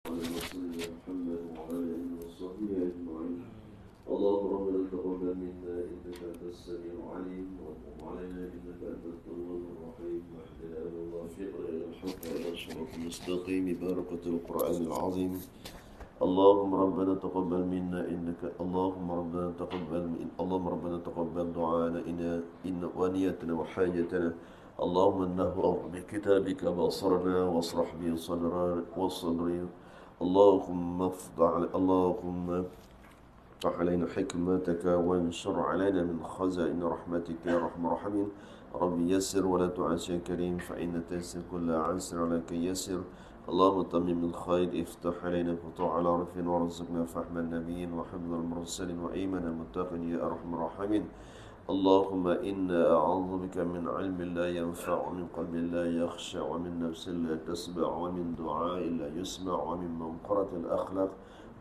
على رسولنا محمد وعلى آله وصحبه أجمعين. اللهم ربنا تقبل منا إنك أنت السميع العليم وتب علينا إنك أنت التواب الرحيم واهدنا ووفقنا إلى الحق وإلى الصراط المستقيم ببركة القرآن العظيم. اللهم ربنا تقبل منا إنك اللهم ربنا تقبل دعانا إن ونيتنا وحاجتنا. اللهم إنه بكتابك بصرنا واصرح به صدري. اللهم افتح علينا حكمتك وانشر علينا من خزائن رحمتك يا أرحم الراحمين. ربي يسر ولا تعسر كريم فإن تيسر كل عسر عليك يسر. اللهم تمم الخير افتح علينا فتوح على عرفين وارزقنا فهم النبيين وحفظ المرسلين وإيمان المتقين يا أرحم الراحمين. اللهم إنا أعوذ بك من علم لا ينفع ومن قلب لا يخشع ومن نفس لا تسمع ومن دعاء لا يسمع ومن منقرة الأخلاق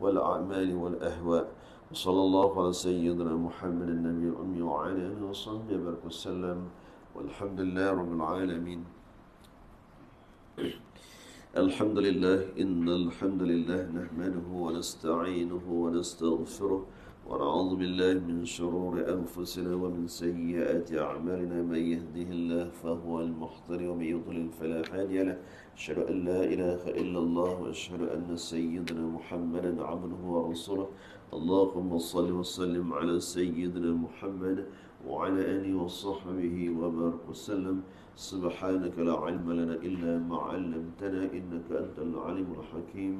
والأعمال والأهواء. وصلى الله على سيدنا محمد النبي الأمي وعلى آله وصحبه وسلم والحمد لله رب العالمين. الحمد لله إن الحمد لله نحمده ونستعينه ونستغفره ونعوذ بالله من شرور أنفسنا ومن سيئات أعمالنا. من يهده الله فهو المهتدي ومن يضلل فلا هادي له. أشهد أن لا إله إلا الله وأشهد أن سيدنا محمدا عبده ورسوله. اللهم صل وسلم على سيدنا محمد وعلى آله وصحبه وبارك وسلم. سبحانك لا علم لنا إلا ما علمتنا إنك أنت العليم الحكيم.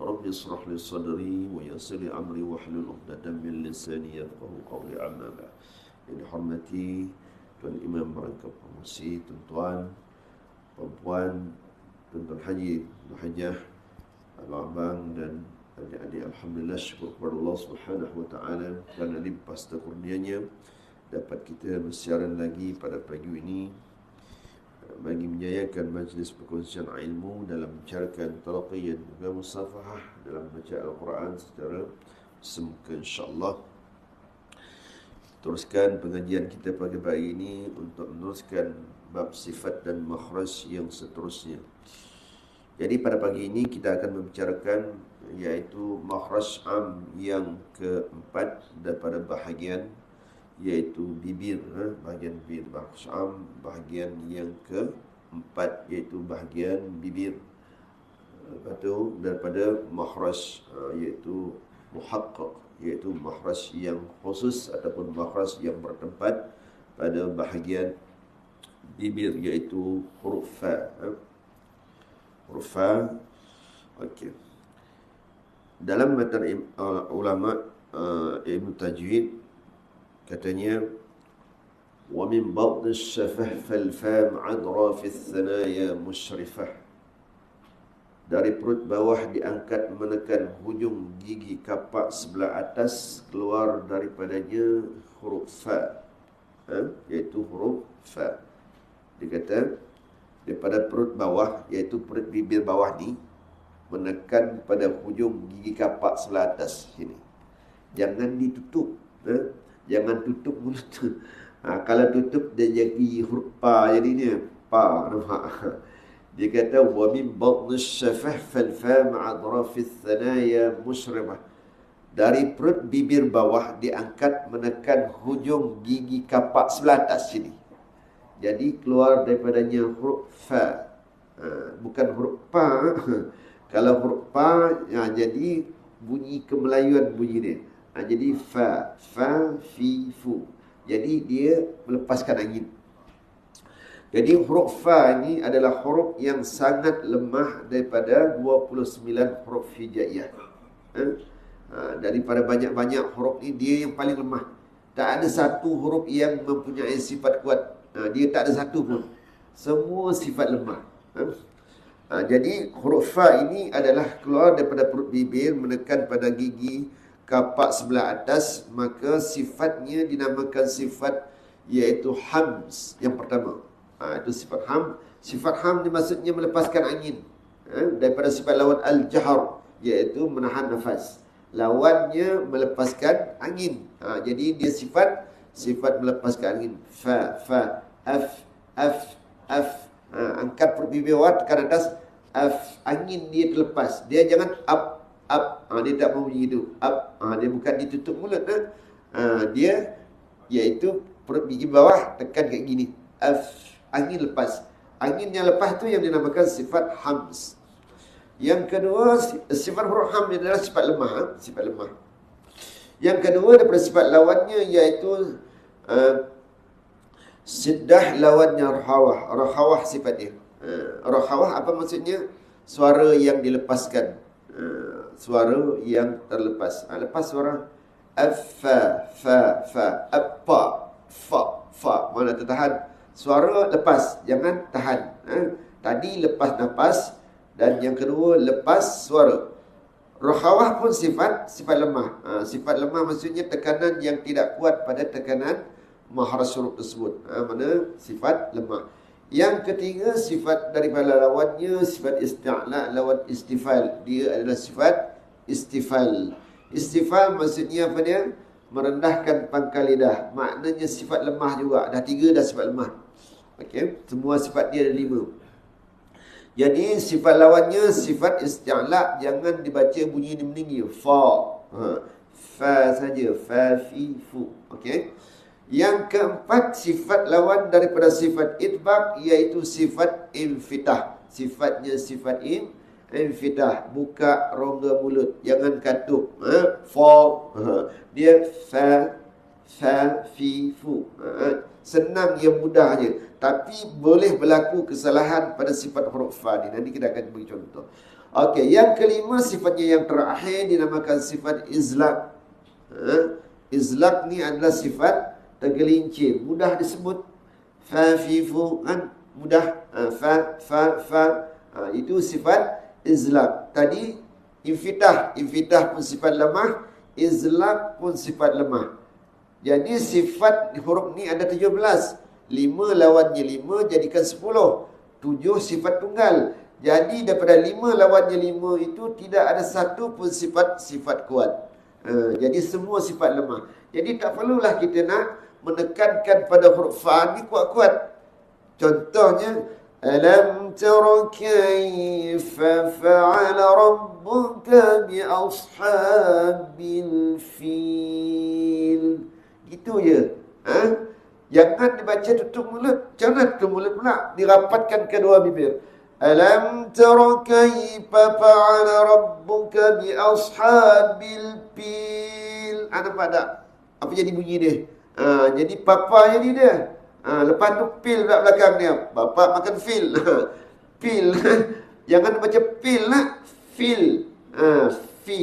رب اشرح لي صدري ويسر لي أمري واحلل عقدة من لساني يفقهوا قولي. أما بعد. Yang dihormati Tuan Imam Rangka Promosi, tuan-tuan, perempuan, tuan-tuan haji, hajah, abang-abang dan adik-adik, alhamdulillah syukur kepada Allah Subhanahu wa taala kerana limpah kurnianya dapat kita bersiaran lagi pada pagi ini bagi menjayakan majlis perkongsian ilmu dalam membicarakan talaqi dan juga musafahah dalam baca Al-Quran secara semuka insya-Allah. Teruskan pengajian kita pagi pagi ini untuk meneruskan bab sifat dan makhraj yang seterusnya. Jadi pada pagi ini kita akan membicarakan iaitu makhraj am yang keempat daripada bahagian iaitu bibir, bahagian bibir. Makhraj am bahagian yang keempat iaitu bahagian bibir. Lepas tu daripada makhraj iaitu muhaqqaq, iaitu makhraj yang khusus ataupun makhraj yang bertempat pada bahagian bibir iaitu huruf fa. Huruf fa. Okey. Dalam matan ulama ilmu tajwid katanya wa min ba'd ash-shafah fal fam adra fi ath-thanaya mushrifah. Dari perut bawah diangkat menekan hujung gigi kapak sebelah atas, keluar daripadanya huruf fa, iaitu huruf fa. Dia kata daripada perut bawah, iaitu perut bibir bawah ni, menekan pada hujung gigi kapak sebelah atas sini. Jangan ditutup, jangan tutup mulut. Kalau tutup dia jadi huruf pa jadinya. Pa, nampak? Dia kata wa min batn ash-shafah fal fam adraf ath-thanaya mushrifah. Dari perut bibir bawah diangkat menekan hujung gigi kapak sebelah atas sini. Jadi keluar daripadanya huruf fa. Bukan huruf pa. Kalau huruf pa jadi bunyi kemelayuan bunyi dia. Jadi fa, fi, fu. Jadi dia melepaskan angin. Jadi huruf fa ini adalah huruf yang sangat lemah daripada 29 huruf hijaiyah. Daripada banyak-banyak huruf ni dia yang paling lemah. Tak ada satu huruf yang mempunyai sifat kuat. Dia tak ada satu pun. Semua sifat lemah. Jadi huruf fa ini adalah keluar daripada perut bibir menekan pada gigi kapak sebelah atas, maka sifatnya dinamakan sifat iaitu hams yang pertama. Itu sifat ham. Sifat ham ni maksudnya melepaskan angin. Daripada sifat lawan al-jahr, iaitu menahan nafas. Lawannya melepaskan angin. Jadi dia sifat melepaskan angin. Fa, af. Angkat perut bibir bawah, tekan atas, angin dia terlepas. Dia jangan up. Dia tak mau bunyi itu. Dia bukan ditutup mulut. Dia iaitu perut gigi bawah tekan kat gini. Angin lepas. Angin yang lepas tu yang dinamakan sifat hams. Yang kedua, sifat huruf ham adalah sifat lemah. Sifat lemah. Yang kedua daripada sifat lawannya iaitu siddah lawannya rahawah. Rahawah sifat dia. Rahawah apa maksudnya? Suara yang dilepaskan. Suara yang terlepas. Lepas suara fa, apa, fa. Mana tertahan? Suara lepas, jangan tahan. Tadi lepas nafas dan yang kedua lepas suara. Rahawah pun sifat lemah. Sifat lemah maksudnya tekanan yang tidak kuat pada tekanan makhraj huruf tersebut. Mana sifat lemah. Yang ketiga sifat daripada lawannya sifat isti'la lawan istifal. Dia adalah sifat istifal. Istifal maksudnya apa dia? Merendahkan pangkal lidah. Maknanya sifat lemah juga. Dah 3 dah sifat lemah. Okey, semua sifat dia ada 5. Jadi sifat lawannya sifat isti'la, jangan dibaca bunyi meninggi. Fa. Fa saja. Fa, fi, fu. Okey. Yang keempat sifat lawan daripada sifat itbaq iaitu sifat infitah. Sifatnya sifat infitah, buka rongga mulut, jangan katup. Fa. Dia fa, fi, fu. Senang yang mudah je. Tapi boleh berlaku kesalahan pada sifat huruf fa ni. Nanti kita akan beri contoh. Okey, yang kelima sifatnya yang terakhir dinamakan sifat izlaq. Izlaq ni adalah sifat tergelincir, mudah disebut. Fa, fi, fu kan mudah. Fa. Itu sifat izlaq. Tadi infitah pun sifat lemah, izlaq pun sifat lemah. Jadi sifat huruf ni ada 17. 5 lawannya 5 jadikan 10. 7 sifat tunggal. Jadi daripada 5 lawannya 5 itu tidak ada satu pun sifat kuat. Jadi semua sifat lemah. Jadi tak perlulah kita nak menekankan pada huruf fa ni kuat-kuat. Contohnya alam tara kaifa fa'ala rabbuka bi ashabil fil. Itu je. Jangan dibaca tutup mulut. Jangan tutup mulut pula. Dirapatkan kedua bibir. Alam tara kaifa fa'ala rabbuka bi ashabil fil. Nampak tak? Apa jadi bunyi dia? Jadi papa jadi dia. Lepas tu pil kat belakang dia. Bapa makan fil. Pil. Jangan baca pil lah. Fil. Fi.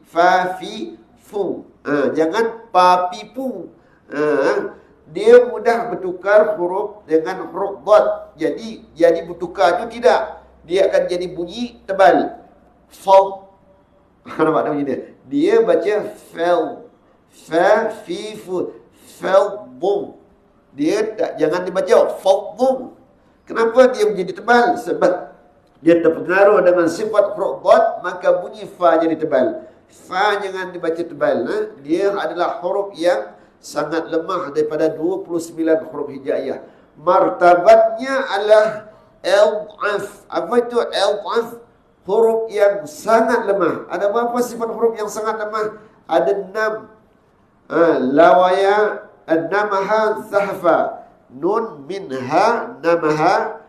Fa, fi, fu. Jangan pa, pi, pu. Dia mudah bertukar huruf dengan huruf dot. Jadi bertukar tu tidak. Dia akan jadi bunyi tebal. Fa. Nampak tak bunyi dia? Dia baca fel. Fa, fi, fu. Fel, bum. Dia jangan dibaca fel, bum. Kenapa dia menjadi tebal? Sebab dia terpengaruh dengan sifat huruf dot, maka bunyi fa jadi tebal. Fa jangan dibaca tebal. Dia adalah huruf yang sangat lemah daripada 29 huruf hijaiyah. Martabatnya adalah al-af. Apa itu al-af? Huruf yang sangat lemah. Ada berapa sifat huruf yang sangat lemah? Ada 6. Lawaya an-namaha sahafa. Nun minha namaha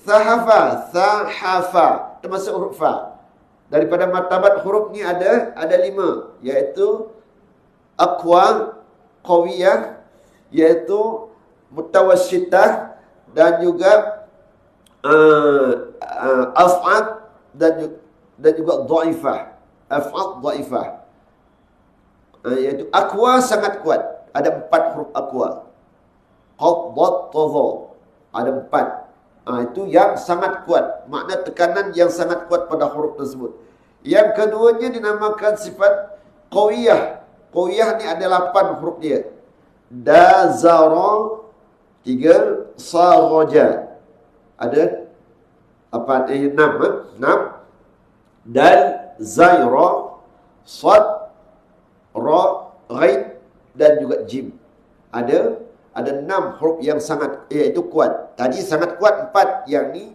sahafa. Sahafa. Termasuk huruf fa. Daripada martabat huruf ni ada 5, iaitu aqwa, qawiyah, iaitu mutawassitah, dan juga af'ad, dan juga dhaifah. Af'ad, dhaifah. Iaitu aqwa sangat kuat. Ada 4 huruf aqwa. Qad, dad, tadha. Ada 4. Itu yang sangat kuat. Makna tekanan yang sangat kuat pada huruf tersebut. Yang keduanya dinamakan sifat qawiyah. Qawiyah ni ada 8 huruf dia. Da, zara, 3, saraja. Ada 6. Dal, zaira, sad, ra, ghain, dan juga jim. Ada 6 huruf yang sangat, iaitu kuat. Tadi sangat kuat 4, yang ni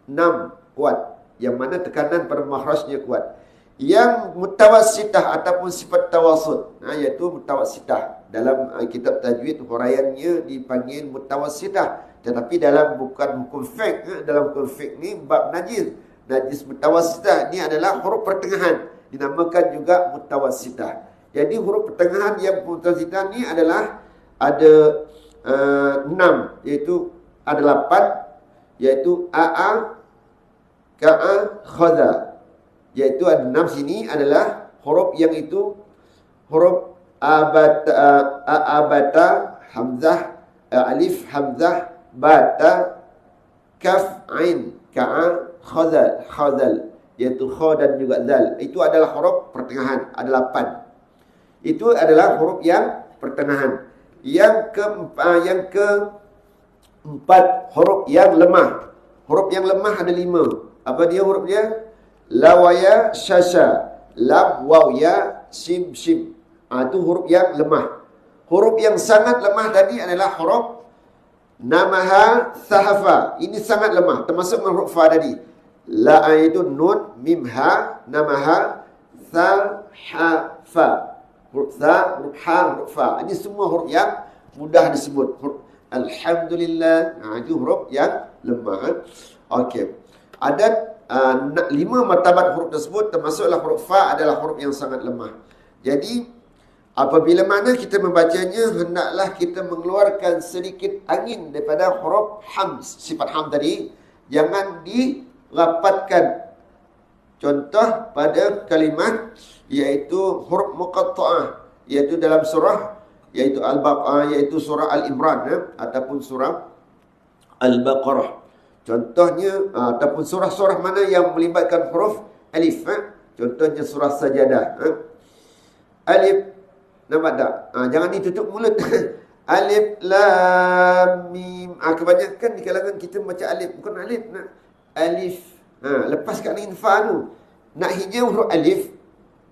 6 kuat. yang mana tekanan pada makhrajnya kuat. Yang mutawassitah ataupun sifat tawassut, iaitu mutawassitah. Dalam kitab tajwid huraiannya dipanggil mutawassitah. Tetapi dalam bukan hukum fiqh, dalam hukum fiqh ni bab najis. Najis mutawassitah ni adalah huruf pertengahan. Dinamakan juga mutawassitah. Jadi huruf pertengahan yang mutawassitah ni adalah ada 6, iaitu ada 8, iaitu a, ka'a, khaza. Iaitu ada 6 sini adalah huruf yang itu huruf abata, hamzah, alif, hamzah, bata, kaf, ain, ka'a, khazal, iaitu kha dan juga zal. Itu adalah huruf pertengahan, ada 8. Itu adalah huruf yang pertengahan. Yang keempat, huruf yang lemah. Huruf yang lemah ada 5. Apa dia huruf dia? La wa ya syasha, lam waw ya sim sim. Itu huruf yang lemah. Huruf yang sangat lemah tadi adalah huruf namaha sahafa. Ini sangat lemah, termasuk huruf fa tadi. La itu nun, mim ha, namaha sahafa. Huruf sa, huruf ha, huruf fa. Ini semua huruf yang mudah disebut. Huruf alhamdulillah. Itu huruf yang lemah. Okey. Ada 5 martabat huruf tersebut, termasuklah huruf fa adalah huruf yang sangat lemah. Jadi apabila mana kita membacanya, hendaklah kita mengeluarkan sedikit angin daripada huruf ham, sifat ham tadi. Jangan dirapatkan. Contoh pada kalimat iaitu huruf muqatta'ah, iaitu dalam surah iaitu Al-Baqarah, iaitu surah Al-Imran ataupun surah Al-Baqarah. Contohnya ataupun surah-surah mana yang melibatkan huruf alif. Contohnya surah Sajadah. Alif, nampak tak? Jangan ditutup mulut. Alif, lam, mim. Kebanyakan di kalangan kita macam alif. Bukan alif, nak alif. Lepaskan angin fa tu. Nak hijau huruf alif.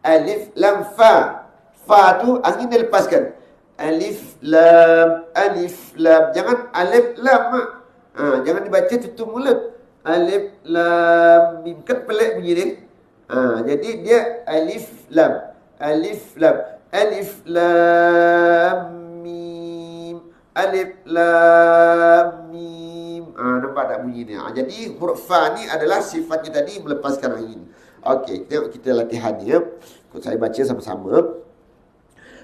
Alif, lam, fa. Fa tu angin dia lepaskan. Alif, lam, alif, lam. Jangan alif, lam. Jangan dibaca tutup mulut. Alif, lam, mim. Kan pelik bunyi dia. Jadi dia alif, lam. Alif, lam. Alif, lam, mim. Alif, lam, mim. Nampak tak bunyi dia? Jadi huruf fa ni adalah sifatnya tadi melepaskan angin. Okey, tengok kita latihan ni. Saya baca sama-sama.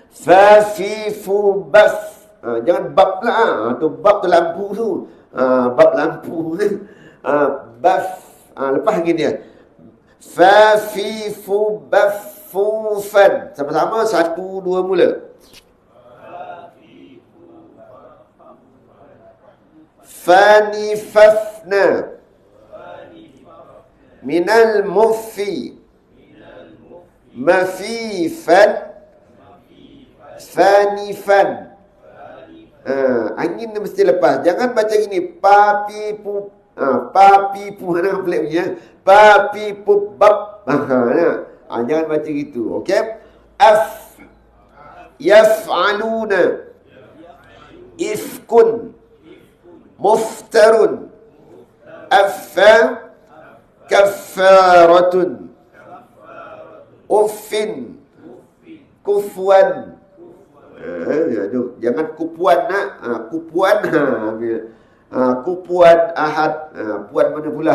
Fa, fi, fu, baf. Jangan bab lah. Tu bab tu lampu tu. Bab lampu. Baf. Lepas angin dia. Fa, fi, fu, baf, fu, fan. Sama-sama 1, 2 mula. Fani, fafna. Minal mufi. Mafifan. Fanifan. Angin dia mesti lepas. Jangan baca gini. Papi pu. Papi pu. Mana pelik punya. Papi pu bab. Jangan baca gitu. Okey. Af. Yaf'aluna. Ifkun. Muftarun. Affa. Kaffaratun. Uffin. Kufwan. Jangan kupuan nak. Kupuan. Kupuan ahad. Puan mana pula?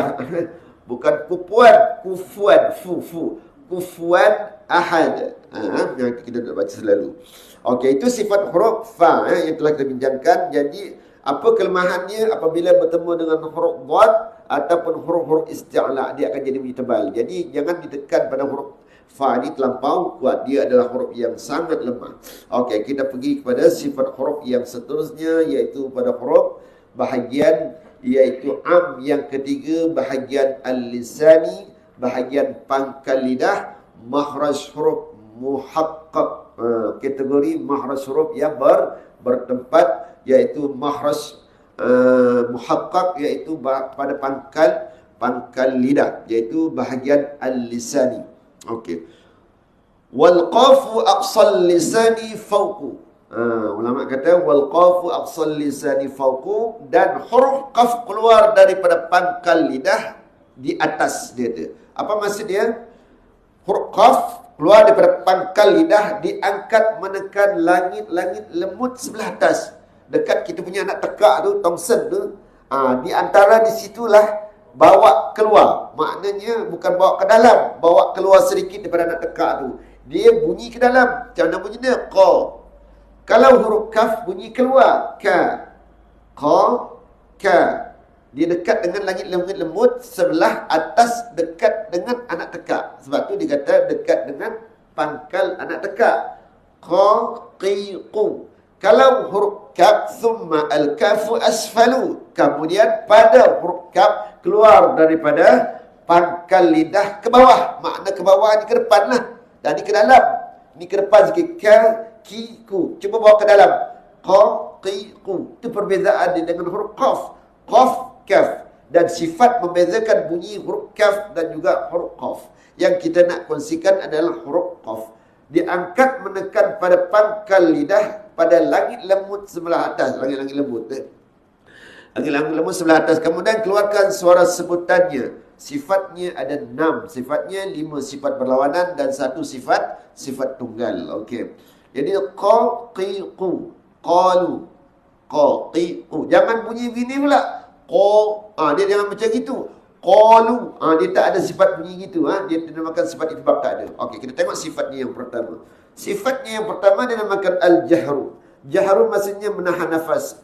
Bukan kupuan. Kufuan. Fu. Kufuan ahad. Yang kita nak baca selalu. Okey, itu sifat huruf fa yang telah kita bincangkan. Jadi apa kelemahannya apabila bertemu dengan huruf dhad ataupun huruf-huruf isti'la, dia akan jadi bunyi tebal. Jadi jangan ditekan pada huruf fa ni terlampau kuat. Dia adalah huruf yang sangat lemah. Okey, kita pergi kepada sifat huruf yang seterusnya, iaitu pada huruf bahagian, iaitu am yang ketiga, bahagian al-lisani, bahagian pangkal lidah, makhraj huruf muhaqqaq. Kategori makhraj huruf yang bertempat, iaitu makhraj muhaqqaq, iaitu pada pangkal lidah, iaitu bahagian al-lisani. Okey. Wal qafu aqsal lisani fawqu. Ulama kata wal qafu aqsal lisani fawqu, dan huruf qaf keluar daripada pangkal lidah di atas dia tu. Apa maksud dia? Huruf qaf keluar daripada pangkal lidah, diangkat menekan langit-langit lemut sebelah atas. Dekat kita punya anak tekak tu, tongsen tu. Di antara di situlah bawa keluar. Maknanya bukan bawa ke dalam, bawa keluar sedikit daripada anak tekak tu. Dia bunyi ke dalam. Macam mana bunyi dia? Qa. Kalau huruf kaf bunyi keluar. Ka. Qa. Ka. Dia dekat dengan langit-langit lemut sebelah atas, dekat dengan anak tekak. Sebab tu dia kata dekat dengan pangkal anak tekak. Qa, qi, qu. Kalau huruf kaf, thumma al-kafu asfalu. Kemudian pada huruf kaf keluar daripada pangkal lidah ke bawah. Makna ke bawah ni ke depan lah. Dan ni ke dalam. Ni ke depan sikit. Ka, ki, ku. Cuba bawa ke dalam. Qa, qi, qu. Itu perbezaan dia dengan huruf qaf. Qaf, kaf. Dan sifat membezakan bunyi huruf kaf dan juga huruf qaf. Yang kita nak kongsikan adalah huruf qaf. Diangkat menekan pada pangkal lidah pada langit lemut sebelah atas. Langit-langit lemut. Langit-langit lemut sebelah atas. Kemudian keluarkan suara sebutannya. Sifatnya ada 6. Sifatnya 5 sifat berlawanan dan 1 sifat tunggal. Okey. Jadi qa, qi, qu. Qalu. Qa, qi, qu. Jangan bunyi begini pula. Qa. Dia jangan macam gitu. Qalu. Dia tak ada sifat bunyi gitu. Dia dinamakan sifat itbaq, tak ada. Okey, kita tengok sifatnya yang pertama. Sifatnya yang pertama dinamakan al-jahru. Jahru maksudnya menahan nafas.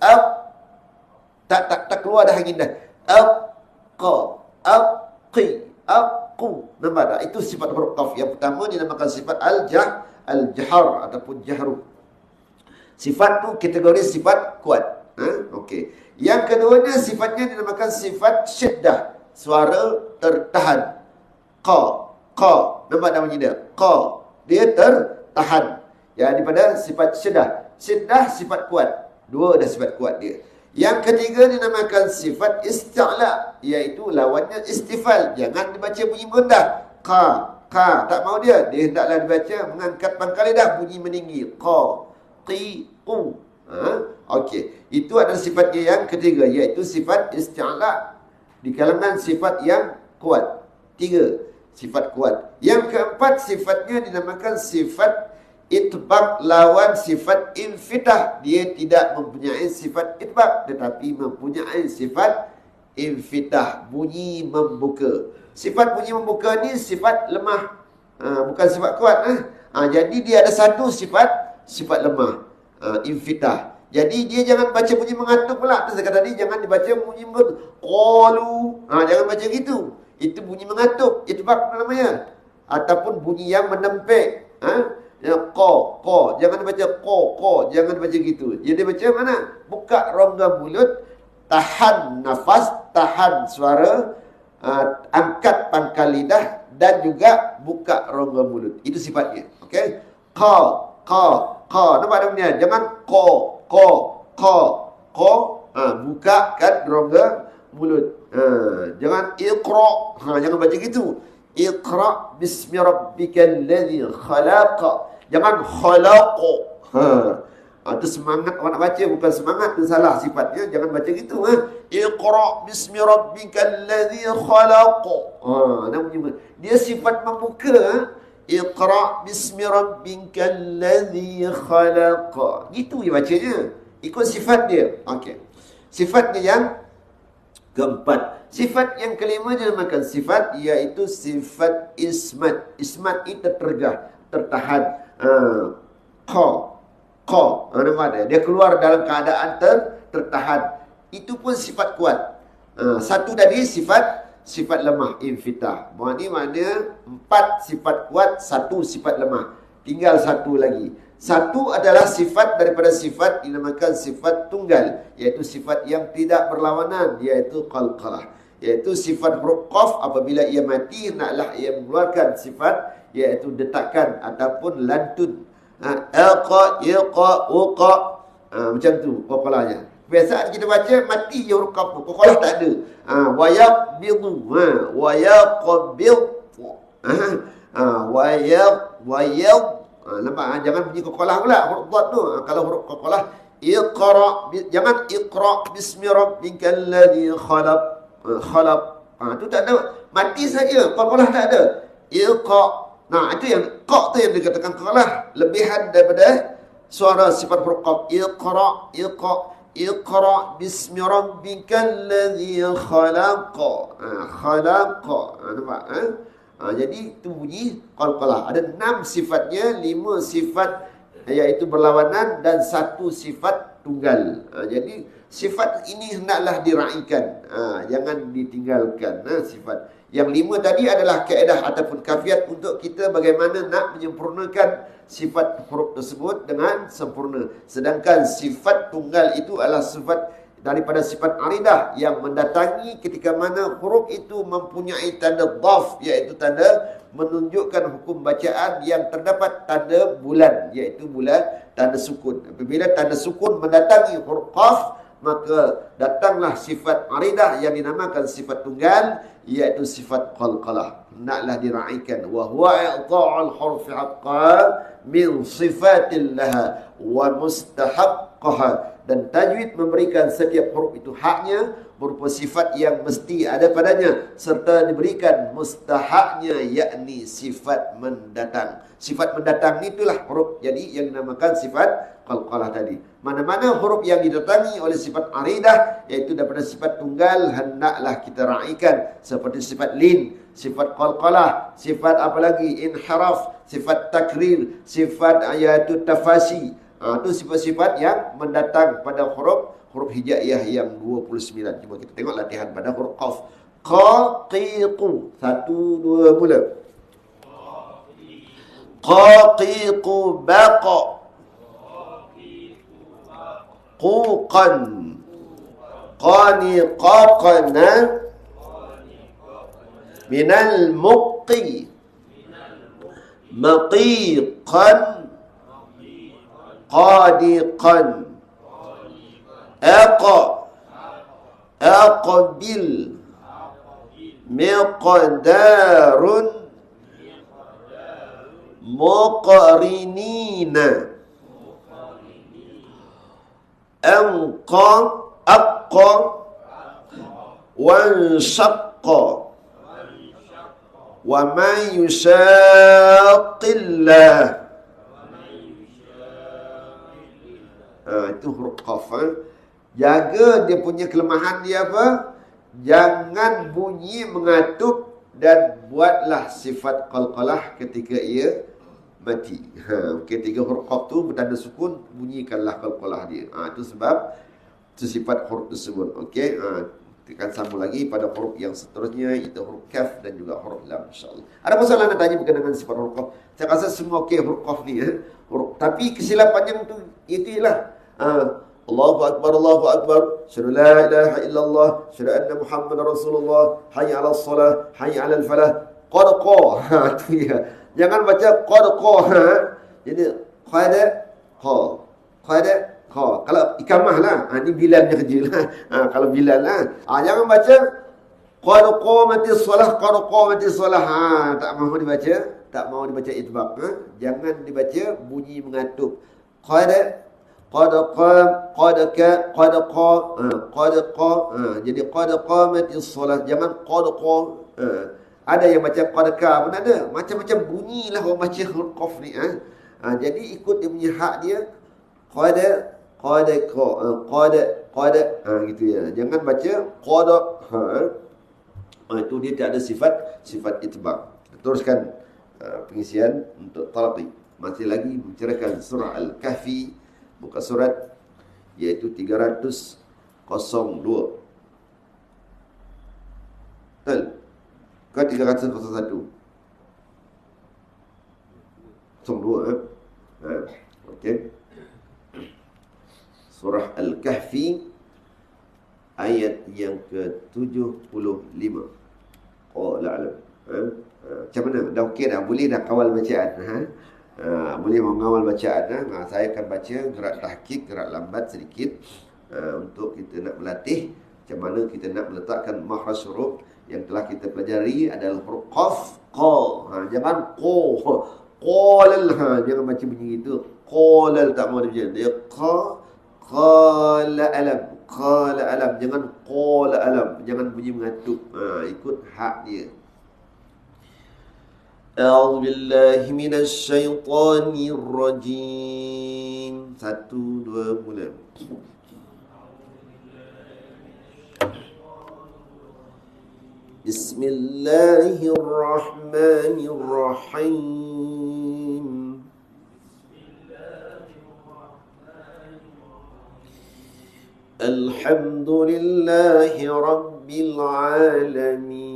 Tak keluar dah angin dah. Qa, qi, qu. Nampak tak? Itu sifat huruf qaf. Yang pertama dinamakan sifat al-jahar ataupun jahru. Sifat tu kategori sifat kuat. Okey. Yang keduanya sifatnya dinamakan sifat syiddah. Suara tertahan. Qa. Nampak tak bunyi dia? Qa. Dia tertahan. Ya, daripada sifat syiddah. Syiddah sifat kuat. 2 dah sifat kuat dia. Yang ketiga dinamakan sifat isti'la, iaitu lawannya istifal. Jangan dibaca bunyi merendah. Qa. Tak mau dia. Dia hendaklah dibaca mengangkat pangkal lidah, bunyi meninggi. Qa, qi, qu. Okey. Itu adalah sifatnya yang ketiga, iaitu sifat isti'la. Di kalangan sifat yang kuat. 3 sifat kuat. Yang keempat sifatnya dinamakan sifat itbaq lawan sifat infitah. Dia tidak mempunyai sifat itbaq, tetapi mempunyai sifat infitah, bunyi membuka. Sifat bunyi membuka ni sifat lemah, bukan sifat kuat. Jadi dia ada satu sifat lemah, infitah. Jadi dia jangan baca bunyi mengatuk pula. Saya kata tadi jangan dibaca bunyi mengatuk. Qalu. Jangan baca gitu. Itu bunyi mengatuk. Itbaq namanya. Ataupun bunyi yang menempik. Qa. Jangan dibaca qa. Jangan dibaca gitu. Jadi baca mana? Buka rongga mulut, tahan nafas, tahan suara, angkat pangkal lidah dan juga buka rongga mulut. Itu sifatnya. Okey? Qa. Nampak tak bunyinya? Jangan qa. Buka kan rongga mulut. Jangan iqra. Jangan baca gitu. Iqra bismi rabbikal ladzi khalaq. Jangan khalaq. Itu semangat orang nak baca, bukan semangat, itu salah sifatnya. Jangan baca gitu. Iqra bismi rabbikal ladzi khalaq. Dia sifat membuka. Iqra bismi rabbikal ladzi khalaq. Gitu dia bacanya. Ikut sifat dia. Okey. Sifatnya yang keempat. Sifat yang kelima dinamakan sifat, iaitu sifat ismat. Ismat itu tertegah, tertahan. Qa. Dia keluar dalam keadaan tertahan. Itu pun sifat kuat. Satu tadi sifat lemah, infitah. Ini maknanya 4 sifat kuat, 1 sifat lemah. Tinggal 1 lagi. 1 adalah sifat daripada sifat dinamakan sifat tunggal, iaitu sifat yang tidak berlawanan, iaitu qalqalah. Iaitu sifat huruf qaf apabila ia mati, naklah ia mengeluarkan sifat, iaitu detakan ataupun lantun. Aqa, iqa, uqa. Macam tu qalqalahnya. Biasa kita baca mati je huruf qaf tu, qalqalah tak ada. Wa yaqbidu, wa yaqbid. Wa yaq. Nampak? Jangan bunyi qalqalah pula huruf dad tu. Kalau huruf qalqalah iqra, jangan iqra bismi rabbikal ladzi khalaq. Tu tak ada mati saja, qalqalah tak ada. Iqa. Nah, itu yang qa tu yang dikatakan qalqalah, lebihan daripada suara sifat huruf qaf. Iqra, iqra bismi rabbikal ladzi khalaq. Khalaq. Nampak? Jadi itu bunyi qalqalah. Ada 6 sifatnya, 5 sifat iaitu berlawanan dan 1 sifat tunggal. Jadi sifat ini hendaklah diraikan. Jangan ditinggalkan. Sifat yang 5 tadi adalah kaedah ataupun kafiat untuk kita bagaimana nak menyempurnakan sifat huruf tersebut dengan sempurna. Sedangkan sifat tunggal itu adalah sifat daripada sifat aridah yang mendatangi ketika mana huruf itu mempunyai tanda dhaf, iaitu tanda menunjukkan hukum bacaan yang terdapat tanda bulan, iaitu bulan tanda sukun. Apabila tanda sukun mendatangi huruf qaf, maka datanglah sifat aridah yang dinamakan sifat tunggal, iaitu sifat qalqalah. Hendaklah diraikan. Wa huwa i'ta'ul hurfi haqqan min sifatillah wa mustahaqqaha. Dan tajwid memberikan setiap huruf itu haknya berupa sifat yang mesti ada padanya, serta diberikan mustahaknya, yakni sifat mendatang. Sifat mendatang itulah huruf jadi yang dinamakan sifat qalqalah tadi. Mana-mana huruf yang didatangi oleh sifat aridah, iaitu daripada sifat tunggal, hendaklah kita raikan. Seperti sifat lin, sifat qalqalah, sifat apa lagi, inhiraf, sifat takrir, sifat iaitu tafasi. Itu sifat-sifat yang mendatang pada huruf hijaiyah yang 29. Cuma kita tengok latihan pada huruf qaf. Qaqiqu. 1 2 mula. Qaqiqu baqa. Quqan. Qaniqaqna. Minal muqqi. Maqiqan. Qadiqan. Aqbil. Miqdarun. Muqrinina. Anqa. Aqqa. Wanshaqqa. Wa man yushaqillah. Itu huruf qaf. Jaga dia punya kelemahan dia apa? Jangan bunyi mengatup dan buatlah sifat qalqalah ketika ia mati. Ketika huruf qaf tu bertanda sukun, bunyikanlah qalqalah dia. Itu sebab itu sifat huruf tersebut. Okey. Kita akan sambung lagi pada huruf yang seterusnya, itu huruf kaf dan juga huruf lam, insya-Allah. Ada masalah nak tanya berkenaan dengan sifat huruf qaf? Saya rasa semua okey huruf qaf ni. Tapi kesilapan yang tu itu ialah Allahu Akbar, Allahu Akbar, syahadu la ilaha illallah, syahadu anna Muhammadar Rasulullah, hayya 'alas salah, hayya 'alal falah. Qad qa. Itu ya. Jangan baca qad qa. Jadi qad qa. Qad qa. Kalau ikamah lah. Ini Bilalnya kerja lah. Kalau Bilal lah. Jangan baca qad qamatis salah, qad qamatis salah. Tak mahu dibaca. Tak mahu dibaca itbaq. Jangan dibaca bunyi mengatup. Qad jadi qad qamatis salat, jangan qad qa. Ada yang baca qad ka pun ada, macam-macam bunyilah orang baca huruf qaf ni. Jadi ikut dia punya hak dia. Qad gitu ya. Jangan baca qad. Itu dia tak ada sifat itbaq. Teruskan pengisian untuk talaqi. Masih lagi membicarakan surah Al-Kahfi, buka surat iaitu 302. Betul? Ke 301? 02. Okey. Surah Al-Kahfi ayat yang ke-75. Qala alam. Macam mana? Dah okey dah? Boleh dah kawal bacaan? Boleh mengawal bacaan. Saya akan baca gerak tahqiq, gerak lambat sedikit, untuk kita nak melatih macam mana kita nak meletakkan makhraj huruf yang telah kita pelajari adalah huruf qaf, qa. Jangan qa. Qalal. Jangan baca bunyi itu. Qalal, tak mahu dibaca. Dia qa, qala alam. Qala alam. Jangan qala alam. Jangan bunyi mengatup. Ikut hak dia. A'udzu billahi minasy syaithanir rajim. 1 2 mula. Bismillahirrahmanirrahim. Alhamdulillahi rabbil alamin.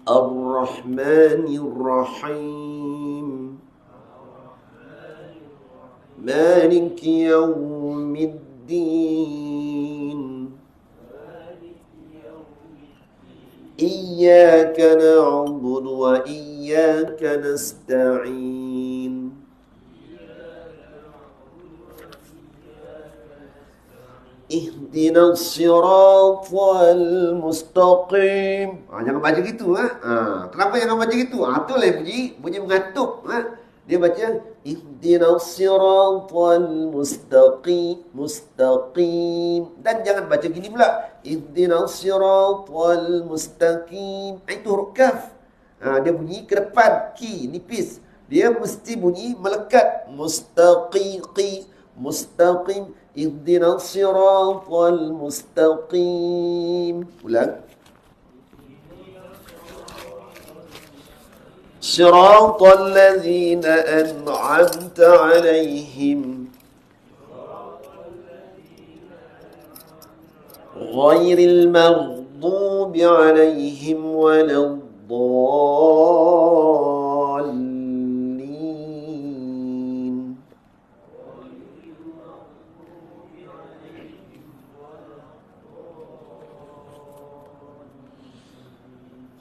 Ar-Rahmanir-Rahim. Maliki yawmiddin. Iyyaka na'budu wa iyyaka nasta'in. Ihdinas siratal mustaqim. Jangan baca gitu. Kenapa jangan baca gitu? Itulah bunyi mengantuk. Dia baca ihdinas siratal mustaqim. Dan jangan baca gini pula. Ihdinas siratal mustaqim. Itu huruf kaf. Dia bunyi ke depan, ki nipis. Dia mesti bunyi melekat. Mustaqim. Ihdinas siratal mustaqim. Ulang. Siratal ladzina an'amta 'alaihim ghairil maghdubi 'alaihim waladdallin.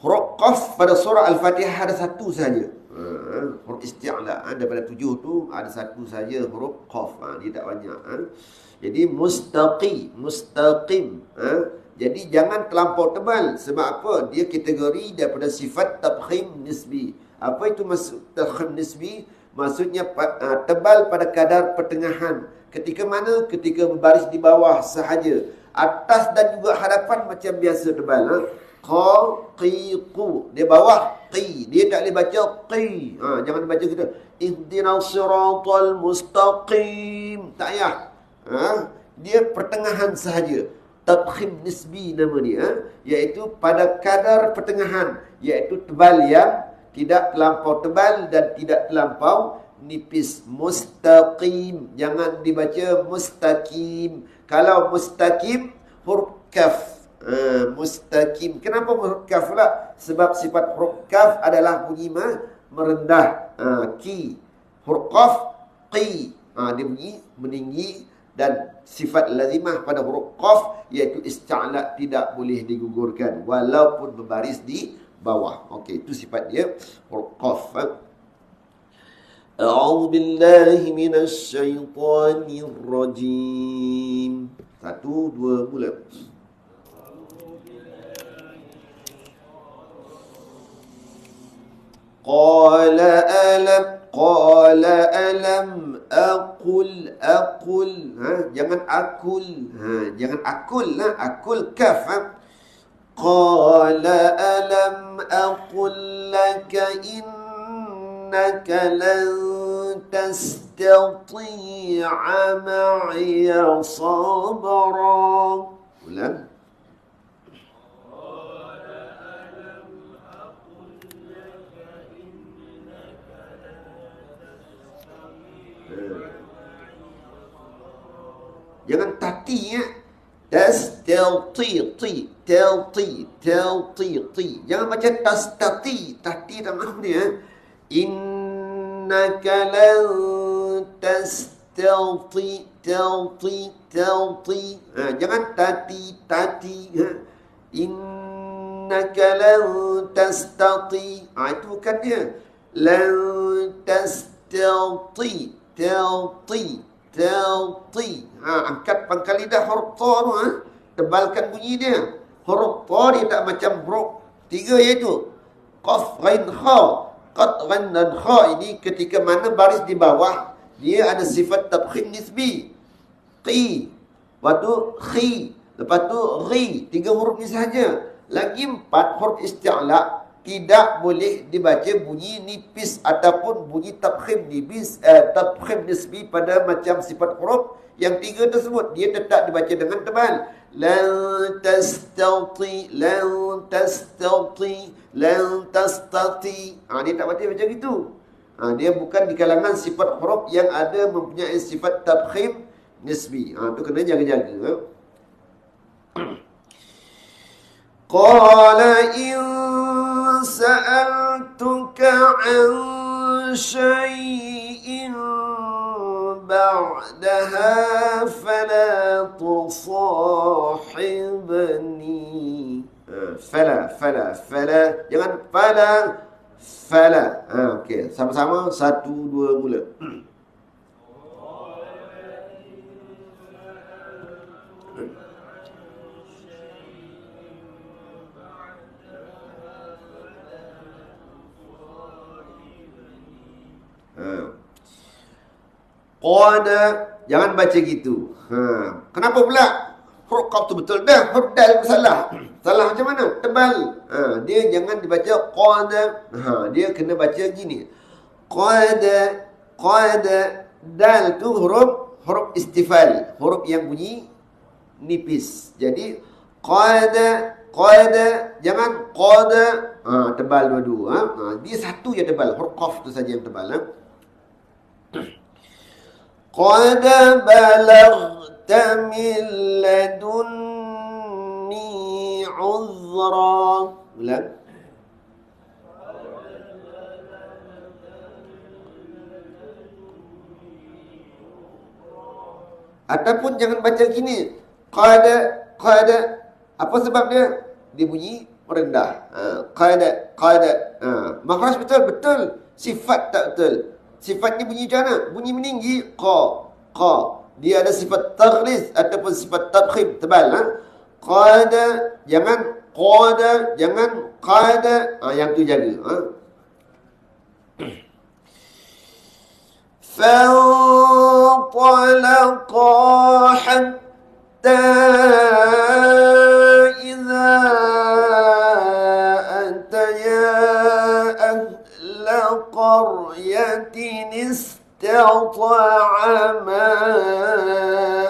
Huruf qaf pada surah Al-Fatihah ada satu saja. Huruf isti'la. Daripada 7 tu ada satu saja huruf qaf. Dia tak banyak. Jadi mustaqim. Jadi jangan terlampau tebal. Sebab apa? Dia kategori daripada sifat tafkhim nisbi. Apa itu maksud tafkhim nisbi? Maksudnya tebal pada kadar pertengahan. Ketika mana? Ketika berbaris di bawah sahaja. Atas dan juga hadapan macam biasa tebal. Qiqu. Dia bawah qi. Dia tak boleh baca qi. Jangan baca gitu. Ihdinas siratal mustaqim. Tak payah. Dia pertengahan sahaja. Tafkhim nisbi nama dia. Iaitu pada kadar pertengahan. Iaitu tebal yang tidak terlampau tebal dan tidak terlampau nipis. Mustaqim. Jangan dibaca mustaqim. Kalau mustaqim, huruf kaf. Mustaqim. Kenapa huruf kaf pula? Sebab sifat huruf kaf adalah bunyi merendah. Ki. Huruf qaf, qi. Dia bunyi meninggi. Dan sifat lazimah pada huruf qaf iaitu ista'la, tidak boleh digugurkan walaupun berbaris di bawah. Okey, itu sifat dia huruf qaf. A'udzu billahi minasy syaithanir rajim. 1 2 mula. Qala alam aqul. Jangan akul. Jangan akul lah. Akul kaf. Qala alam aqul laka innaka lan tastati'a ma'iya sabra. Ulang. Jangan tati ya. Tastati. Jangan baca tastati. Tati tak maaf dia. Innaka lan tastati. Jangan tati. Innaka lan tastati. Itu bukan dia. Lan tastati. Angkat pangkal lidah huruf ta tu. Tebalkan bunyi dia. Huruf ta dia tak macam huruf 3 iaitu qaf, ghain, kha. Qad, ghain dan kha ini ketika mana baris di bawah dia ada sifat tafkhim nisbi. Qi. Waktu khi. Lepas tu ri, 3 huruf ni sahaja. Lagi 4 huruf isti'la tidak boleh dibaca bunyi nipis ataupun bunyi tafkhim nipis, tafkhim nisbi pada macam sifat huruf yang 3 tersebut. Dia tetap dibaca dengan tebal. Lan tastati, lan tastati, lan tastati. Dia tak baca macam itu. Dia bukan di kalangan sifat huruf yang ada mempunyai sifat tafkhim nisbi. Tu kena jaga-jaga. Qala in sa'altuka an syai'in ba'daha fala tusahibni. Fala. Jangan fala. Okey, sama-sama 1 2 mula. Qada, jangan baca gitu. Kenapa pula? Huruf qaf tu betul dah, huruf dal salah. Salah macam mana? Tebal. Dia jangan dibaca qada. Dia kena baca gini. Qada, dal tu huruf istifal, huruf yang bunyi nipis. Jadi qada, jangan qada. Tebal dua-dua. Dia satu je tebal, huruf qaf tu saja yang tebal. Qad balaghta min ladunni uzra. Ulang. Ataupun jangan baca gini. Qad. Apa sebab dia? Dia bunyi rendah. Qad. Makhraj betul. Sifat tak betul. Sifatnya bunyi macam mana? Bunyi meninggi. Qa. Dia ada sifat taghlis ataupun sifat tadkhim, tebal. Qada, jangan qada, jangan qada. Yang tu jaga. فانطلقا حتى إذا أتيا أهل قرية استطعما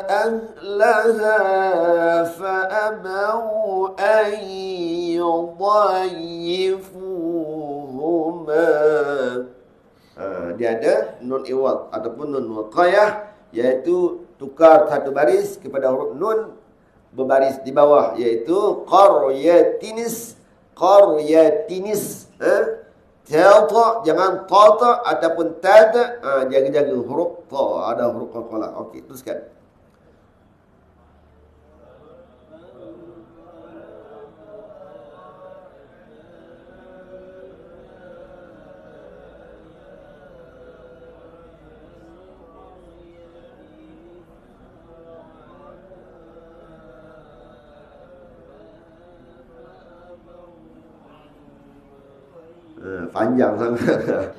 أهلها فأبوا أن يضيفوهما. Dia ada nun iwad ataupun nun waqayah, iaitu tukar satu baris kepada huruf nun berbaris di bawah, iaitu qaryatinis. Ta jangan ta ataupun tada. Jaga-jaga huruf ta, ada huruf qalqalah. Okey, teruskan. Panjang sangat.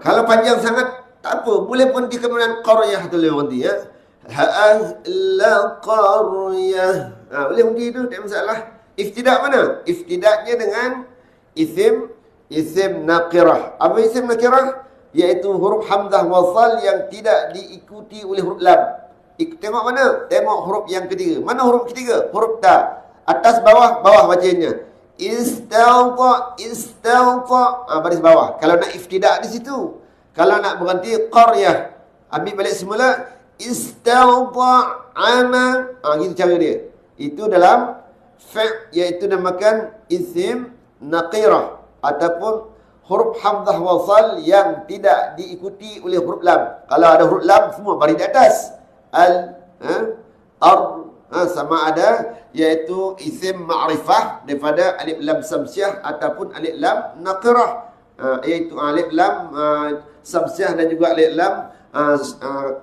Kalau panjang sangat tak apa, boleh pun di kemudian qaryah tu nanti ya. Ha'ahla qaryah. Boleh undi tu, tak masalah. Iftidak mana? Iftidaknya dengan isim naqirah. Apa isim naqirah? Iaitu huruf hamzah wasal yang tidak diikuti oleh huruf lam. Tengok mana? Tengok huruf yang ketiga. Mana huruf ketiga? Huruf ta. Atas bawah bacanya. Istalqa. Baris bawah. Kalau nak iftidak di situ. Kalau nak berhenti qaryah, ambil balik semula. Istalqa'ama. Gitu cara dia. Itu dalam fa', iaitu namakan isim naqirah ataupun huruf hamzah wasal yang tidak diikuti oleh huruf lam. Kalau ada huruf lam, semua baris di atas. Sama ada, iaitu isim ma'rifah daripada alif lam samsiah ataupun alif lam naqirah, iaitu alif lam samsiah dan juga alif lam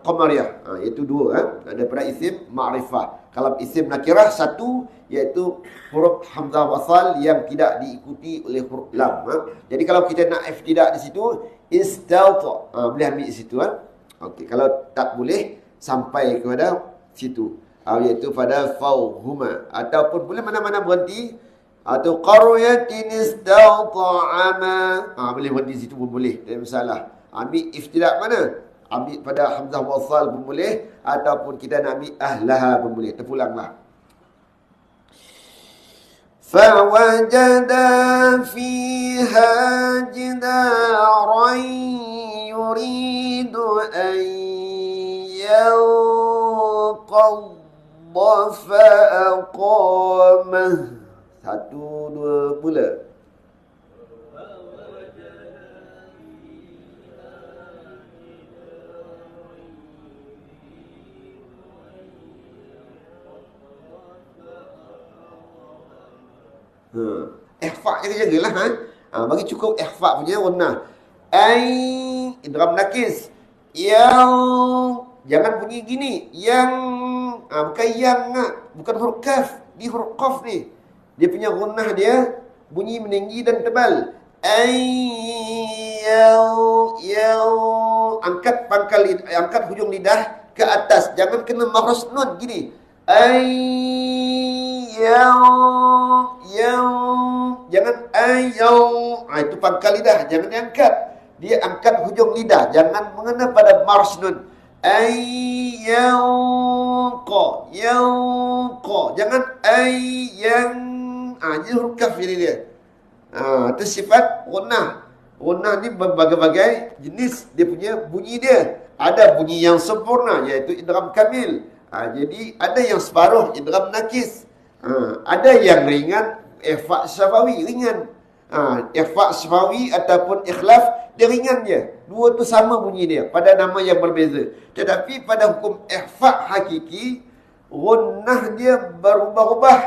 qamariyah, iaitu dua daripada isim ma'rifah. Kalau isim nakirah satu, iaitu huruf hamzah wasal yang tidak diikuti oleh huruf lam. Jadi kalau kita nak iftidak di situ, istawta, boleh ambil di situ. Okey, kalau tak boleh sampai kepada situ. Iaitu pada fauhuma. Ataupun boleh mana-mana berhenti. Atau qaryatin istawta'ama. Boleh berhenti situ pun boleh. Tak ada masalah. Ambil iftidak mana? Ambil pada hamzah wasal pun boleh. Ataupun kita nak ambil ahlaha pun boleh. Terpulanglah. فَوَجَدَ فِيهَا جِدَارًا يُرِيدُ أَنْ يَنْقَضَّ فَأَقَامَهُ. 1, 2, mula. Ikhfa' jaga-jagalah. Bagi cukup ikhfa' punya warna. Idgham nakis. Yang, jangan bunyi gini. Yang, bukan yang, bukan huruf kaf. Di huruf qaf ni. Dia punya gunnah dia bunyi meninggi dan tebal. Angkat pangkal lidah, angkat hujung lidah ke atas. Jangan kena mahras nun gini. Jangan itu pangkal lidah, jangan diangkat. Dia angkat hujung lidah, jangan mengena pada mahras nun. Jangan jadi huruf kaf jadi dia. Itu sifat gunnah. Gunnah ni berbagai-bagai jenis dia punya bunyi dia. Ada bunyi yang sempurna iaitu idgham kamil. Jadi ada yang separuh idgham nakis. Ada yang ringan, ikhfa' syafawi ringan. Ikhfa' syafawi ataupun ikhlaf dia ringan je. Dua tu sama bunyi dia pada nama yang berbeza. Tetapi pada hukum ikhfa' hakiki, gunnah dia berubah-ubah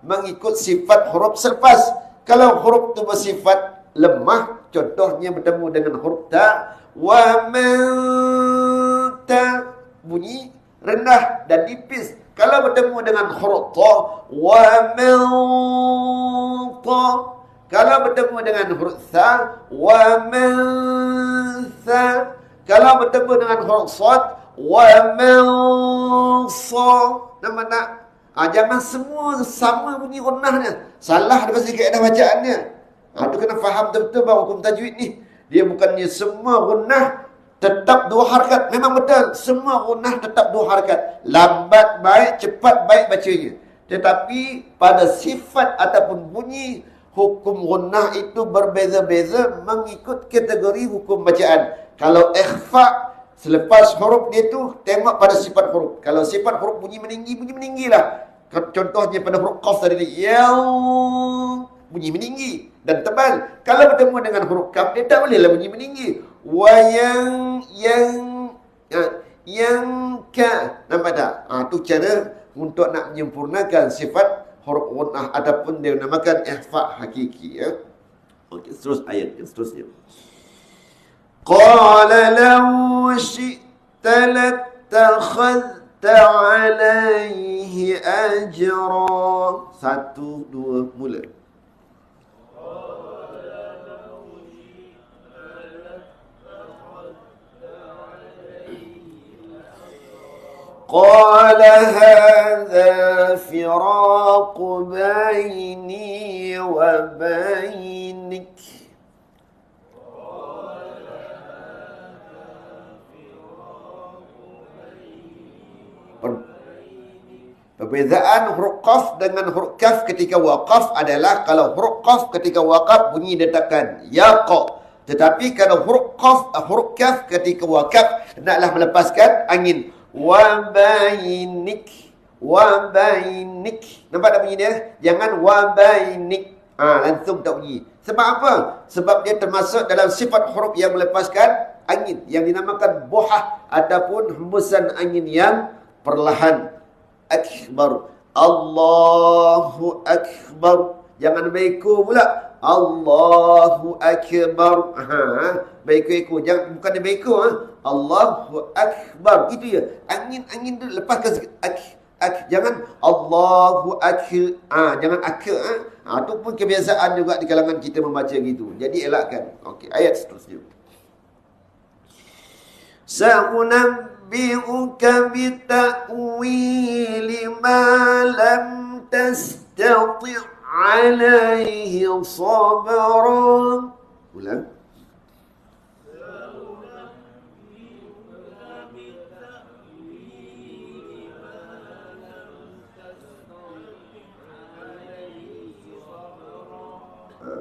mengikut sifat huruf selepas. Kalau huruf tu bersifat lemah, contohnya bertemu dengan huruf ta, wa man ta, bunyi rendah dan tipis. Kalau bertemu dengan huruf ta, wa man ta. Kalau bertemu dengan huruf sa, wa man sa. Kalau bertemu dengan huruf sad, wa man sa. Nama nak? Jangan semua sama bunyi gunnahnya. Salah daripada segi kaedah bacaannya. Itu kena faham betul-betul bahawa hukum tajwid ni. Dia bukannya semua gunnah tetap 2 harakat. Memang betul. Semua gunnah tetap 2 harakat. Lambat baik, cepat baik bacanya. Tetapi pada sifat ataupun bunyi, hukum gunnah itu berbeza-beza mengikut kategori hukum bacaan. Kalau ikhfa' selepas huruf dia tu, tengok pada sifat huruf. Kalau sifat huruf bunyi meninggi lah. Contohnya pada huruf qaf tadi, yang bunyi meninggi dan tebal. Kalau bertemu dengan huruf kaf, dia tak bolehlah bunyi meninggi. Yang ka. Nampak tak? Itu cara untuk nak menyempurnakan sifat huruf gunnah ataupun dia namakan ikhfa' hakiki. Okey, terus ayat yang seterusnya. Qala law syi'ta lattakhadhta alaihi ajra. 1, 2, mula. قال هذا فراق بيني وبينك. Perbezaan huruf qaf dengan huruf kaf ketika waqaf adalah kalau huruf qaf ketika waqaf bunyi detakan yaqa. Tetapi kalau huruf kaf ketika waqaf hendaklah melepaskan angin. Wa bainik. Nampak tak bunyi dia? Jangan wa bainik. Langsung tak bunyi. Sebab apa? Sebab dia termasuk dalam sifat huruf yang melepaskan angin, yang dinamakan buhah ataupun hembusan angin yang perlahan. Akbar. Allahu akbar. Jangan baiku pula. Allahu akbar. Baiku. Jangan, bukan dia baiku. Allahu akbar. Gitu ya. Angin tu lepaskan sikit. Jangan Allahu akbar. Jangan akbar. Itu pun kebiasaan juga di kalangan kita membaca gitu. Jadi elakkan. Okey, ayat seterusnya. ينبئك بتأويل ما لم تستطع عليه صبرا. ulang.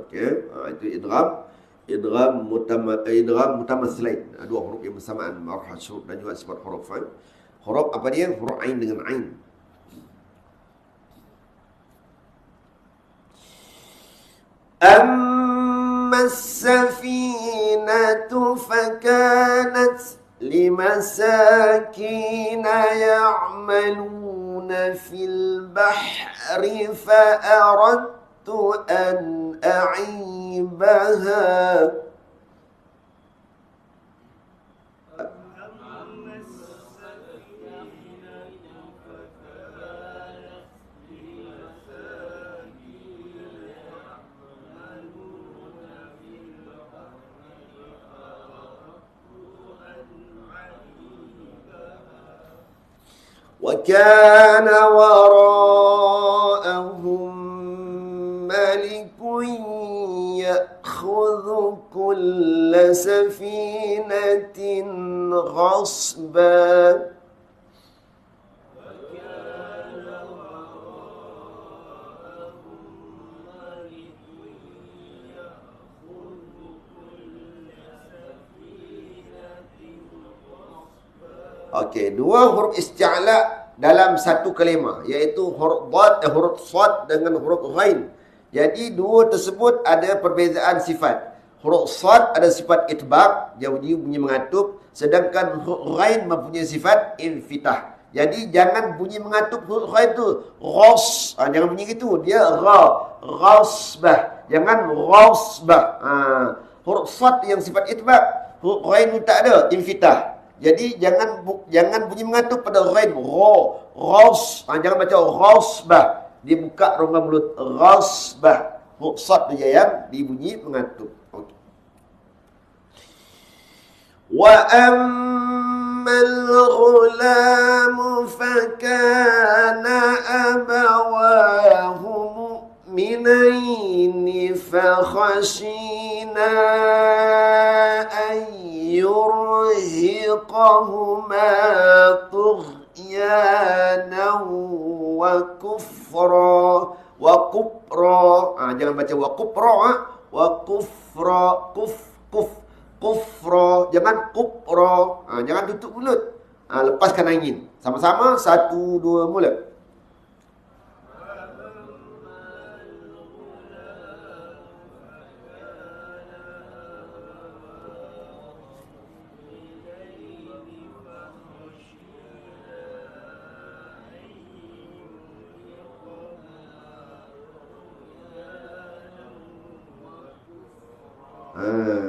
Okey, itu idgham mutamatsilain. Dua huruf yang bersamaan, marhas huruf dan juga sifat huruf. Huruf apa dia? Huruf ain dengan ain. أما السفينة فكانت لمساكين يعملون في البحر فأردت أن أعيبها. وكان وراءهم ملك يأخذ كل سفينة غصبا. Okey, dua huruf isti'la dalam satu kalimah, iaitu huruf sad dengan huruf ghain. Jadi dua tersebut ada perbezaan sifat. Huruf sad ada sifat itbaq, dia bunyi mengatup, sedangkan huruf ghain mempunyai sifat infitah. Jadi jangan bunyi mengatup huruf ghain tu ghas, jangan bunyi gitu, dia ghasbah, jangan ghasbah. Huruf sad yang sifat itbaq, huruf ghain tak ada infitah. Jadi jangan bunyi mengatup pada ghain, ghas. Jangan baca ghasbah, dia buka rongga mulut, ghasbah. Huruf sad dia yang dibunyi mengatup. Okey. Wa ammal ghulam fakana abawahu mu'minaini fakhashina an يرهقهما طغيانا وكفرا. Jangan baca kufra, jangan kufra. Jangan tutup mulut, lepaskan angin. Sama-sama, 1, 2, mula.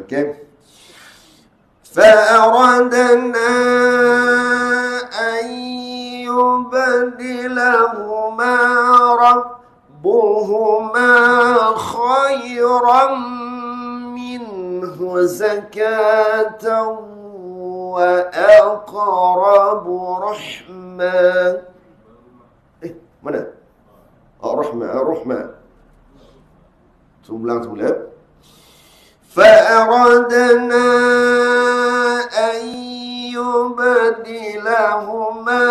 Okay. فأردنا أن يبدلهما ربهما خيرا منه زكاة وأقرب رحما. mana? Rahma. Ulang semula. فأردنا أن يبدلهما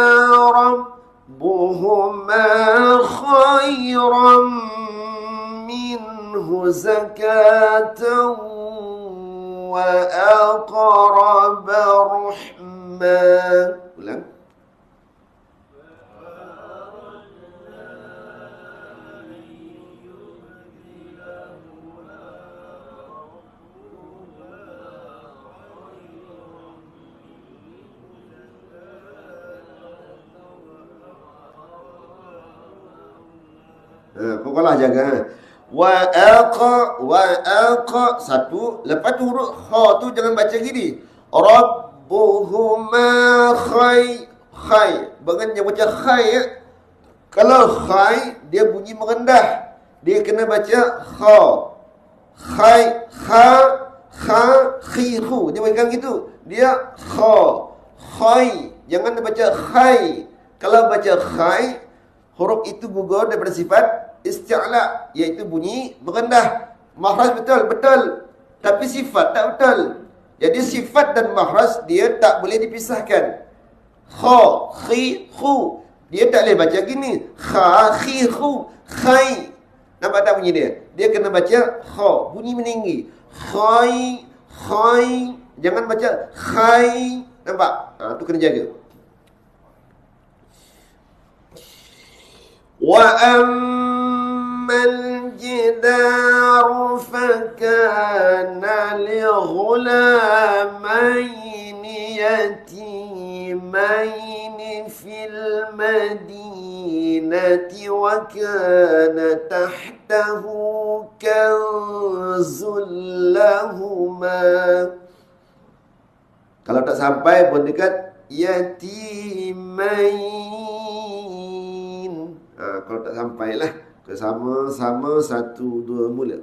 ربهما خيرا منه زكاة وأقرب رحما. ulang. Pokoklah jaga. Wa aqa satu, lepas tu huruf kha tu jangan baca gini. Rabbuhuma khay. Bukan dia baca khay. Kalau khay dia bunyi merendah, dia kena baca kha. Khay, kha, khihu. Dia bukan gitu. Dia kha. Khai. Jangan baca khai. Kalau baca khai, huruf itu gugur daripada sifat isti'la, iaitu bunyi merendah. Makhraj betul. Tapi sifat tak betul. Jadi sifat dan makhraj dia tak boleh dipisahkan. Kha, khi, khu. Dia tak boleh baca gini. Kha, khi, khu, khai. Nampak tak bunyi dia? Dia kena baca kha, bunyi meninggi. Khai, khai. Jangan baca khai. Nampak? Tu kena jaga. وَأَمَّا الْجِدَارُ فَكَانَ لِغُلَامَيْنِ يَتِيمَيْنِ فِي الْمَدِينَةِ وَكَانَ تَحْتَهُ كَنْزٌ لَهُمَا. Kalau tak sampai pun dekat yatimain. Kalau tak sampailah, sama-sama 1, 2 mula.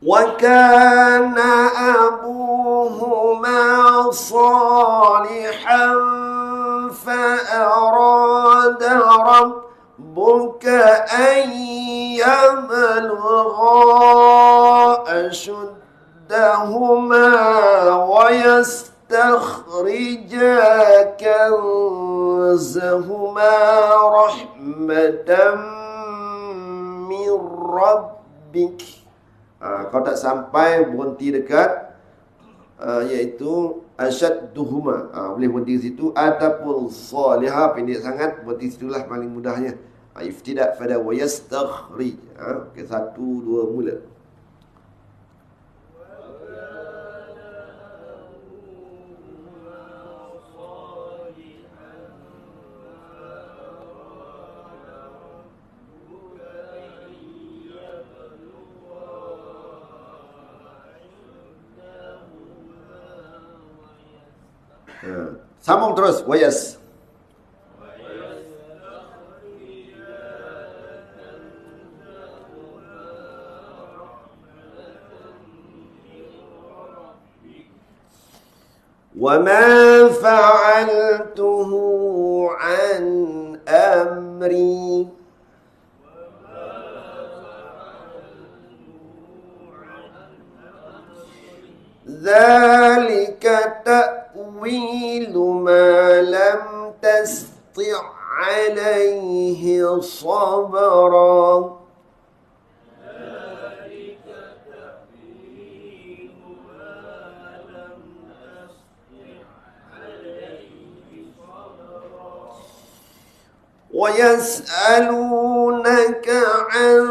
وَكَانَ أَبُوهُمَا صَالِحًا فَأَرَادَ رَبُّكَ أَن يَبْلُغَا أَشُدَّهُمَا وَيَسْتَخْرِجَا كَنزَهُمَا رَحْمَةً مِّن رَّبِّكَ. Kalau tak sampai berhenti dekat iaitu asyadduhuma, boleh berhenti di situ. Ataupun salihah, pendek sangat, berhenti situlah paling mudahnya. Iftidak pada wa yastakhrij. Okay, 1, 2 mula. Sambung terus. Wayas. وَمَا فَعَلْتُهُ عَنْ أَمْرِي. ذَلِكَ تَأْوِيلُ مَا لَمْ تَسْطِعْ عَلَيْهِ صَبْرًا. وَيَسْأَلُونَكَ عَنْ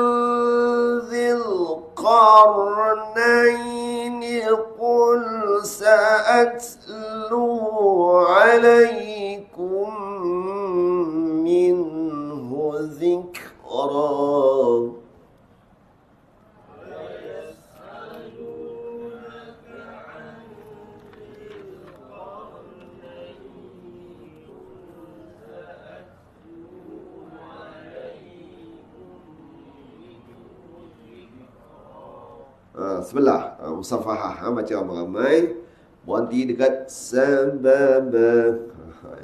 ذِي الْقَرْنَيْنِ قُلْ سَأَتْلُو عَلَيْكُمْ مِنْهُ ذِكْرًا. Sebelah musafahah, baca ramai-ramai. Berhenti dekat sabab.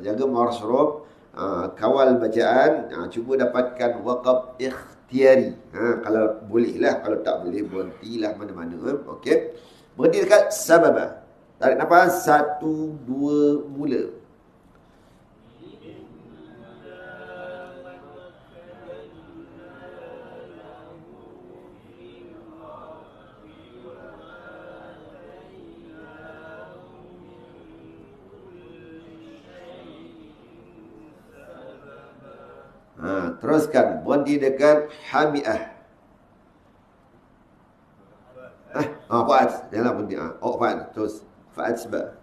Jaga marah huruf. Kawal bacaan. Cuba dapatkan waqaf ikhtiari. Kalau boleh lah. Kalau tak boleh, berhentilah mana-mana. Okey. Berhenti dekat sabab. Tarik nafas. 1, 2 mula. Teruskan. Berhenti dekat hamiah. Fa'at. Janganlah berhenti. Fa'at. Terus. Fa'at sebab.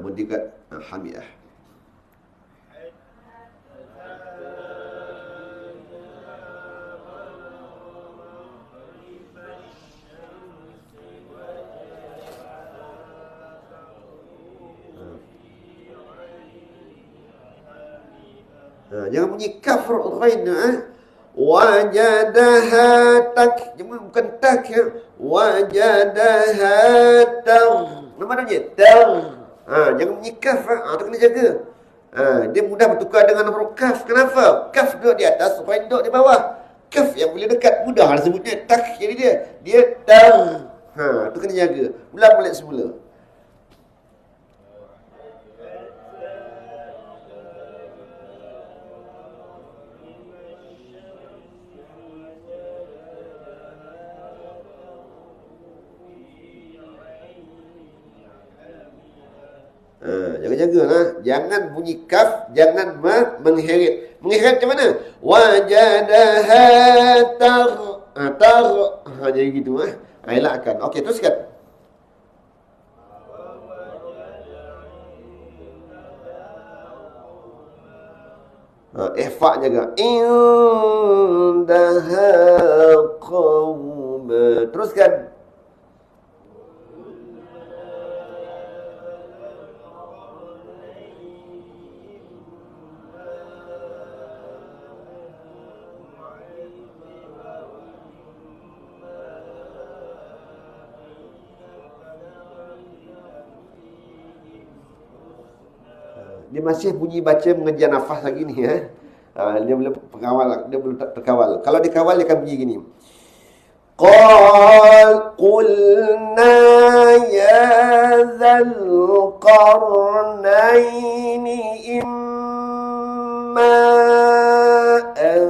Berhenti dekat hamiah. Jangan bunyi kaf ghain. Wajadaha tak, bukan tak ya. Wajadaha tag. Nama dia tag. Jangan bunyi kaf. Tu kena jaga. Dia mudah bertukar dengan huruf kaf. Kenapa? Kaf duduk di atas, ghain duduk di bawah. Kaf yang boleh dekat, mudah sebutnya. Tak jadi dia tag. Tu kena jaga. Ulang balik semula. Jaga-jagalah. Jangan bunyi kaf, jangan mengheret. Mengheret macam mana? Wajadaha tar. Jadi gitu. Elakkan. Okey, teruskan. Ihfa jaga. Indaha qawm. Teruskan. Dia masih bunyi baca mengejar nafas lagi ni dia belum terkawal, dia belum terkawal. Kalau dikawal dia akan bunyi gini. Qulna ya dzal qarnaini imma an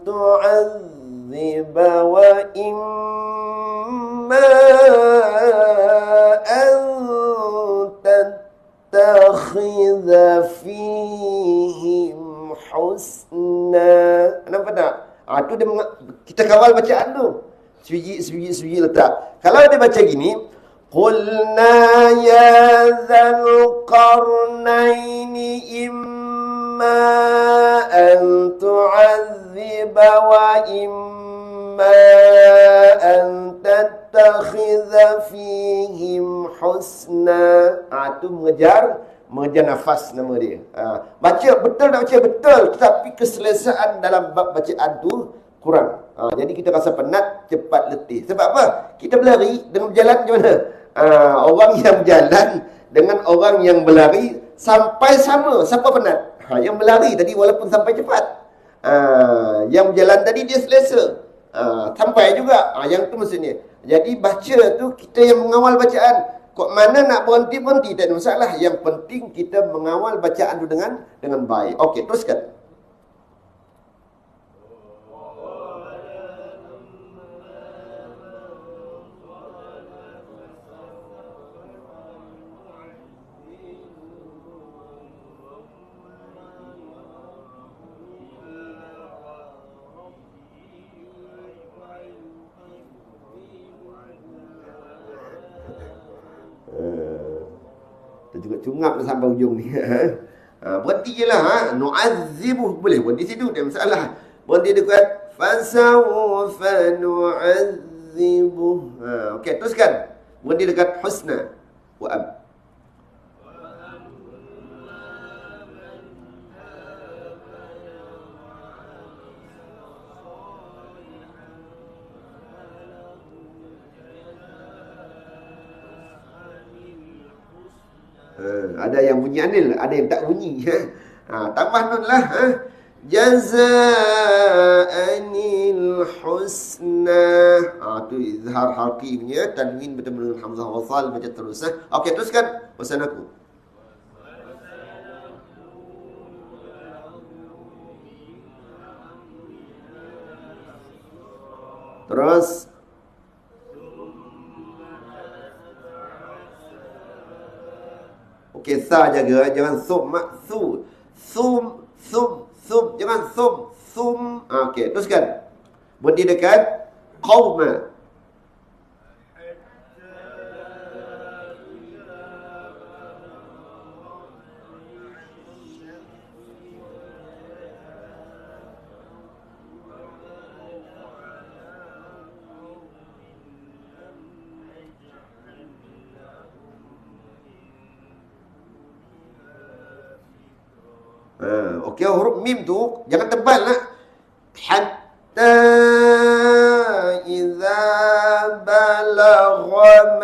tu'adziba wa imma an tattakhidha fihim husna. Nampak tak? Tu dia kita kawal bacaan tu. Sebiji letak. Kalau dia baca gini, qulna ya dzal qarnaini imma an tu'adziba wa imma an tattakhidha fihim husna. Tu mengejar nafas nama dia. Baca betul tak baca betul, tetapi keselesaan dalam bab bacaan tu kurang. Jadi kita rasa penat, cepat letih. Sebab apa? Kita berlari dengan berjalan macam mana? Orang yang berjalan dengan orang yang berlari sampai sama. Siapa penat? Yang berlari tadi walaupun sampai cepat. Yang berjalan tadi dia selesa. Sampai juga. Yang tu maksudnya. Jadi baca tu kita yang mengawal bacaan. Kok mana nak berhenti tak ada masalah. Yang penting kita mengawal bacaan tu dengan baik. Okey, teruskan. Kita juga cungap sampai ujung ni. Berhenti je lah. Nu'azzibuh. Boleh berhenti situ. Tak masalah. Berhenti dekat fasawfa nu'azzibuh. Okey, teruskan. Berhenti dekat husna. Wa'ab. Ada yang bunyi anil, ada yang tak bunyi. Tambah nun lah. Jaza'anil husna. Tu izhar harfi punya. Tanwin bertemu dengan hamzah wasal. Baca terus. Okey, teruskan. Pesan aku. Terus. Okey, sa jaga, jangan sum, su. Sum, jangan sum. Okey, teruskan. Berhenti dekat qauma. Okey, huruf mim tu jangan tebal lah. Hatta idza balagha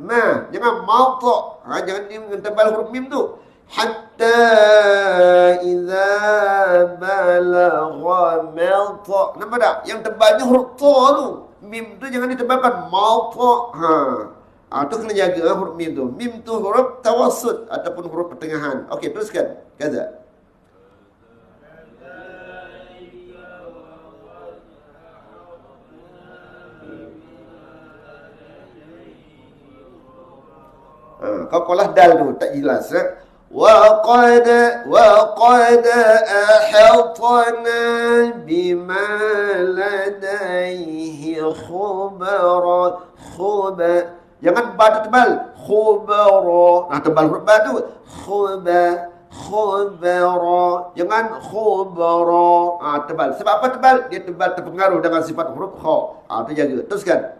ma. Jangan mauta. Jangan tebal huruf mim tu. Hatta idza balagha malta. Nampak tak? Yang tebalnya huruf ta tu. Mim tu jangan ditebalkan mauta. Tu kena jaga huruf mim tu. Mim tu huruf tawassut ataupun huruf pertengahan. Okey, teruskan. Kaza. Kau kolah dal tu tak jelas. Wa qad ahatna bima ladaihi khubara. Jangan ba tu tebal. Khubara. Tebal huruf ba tu. Khubara. Jangan khubara. Tebal. Sebab apa tebal? Dia tebal terpengaruh dengan sifat huruf kha. Tu jaga. Teruskan.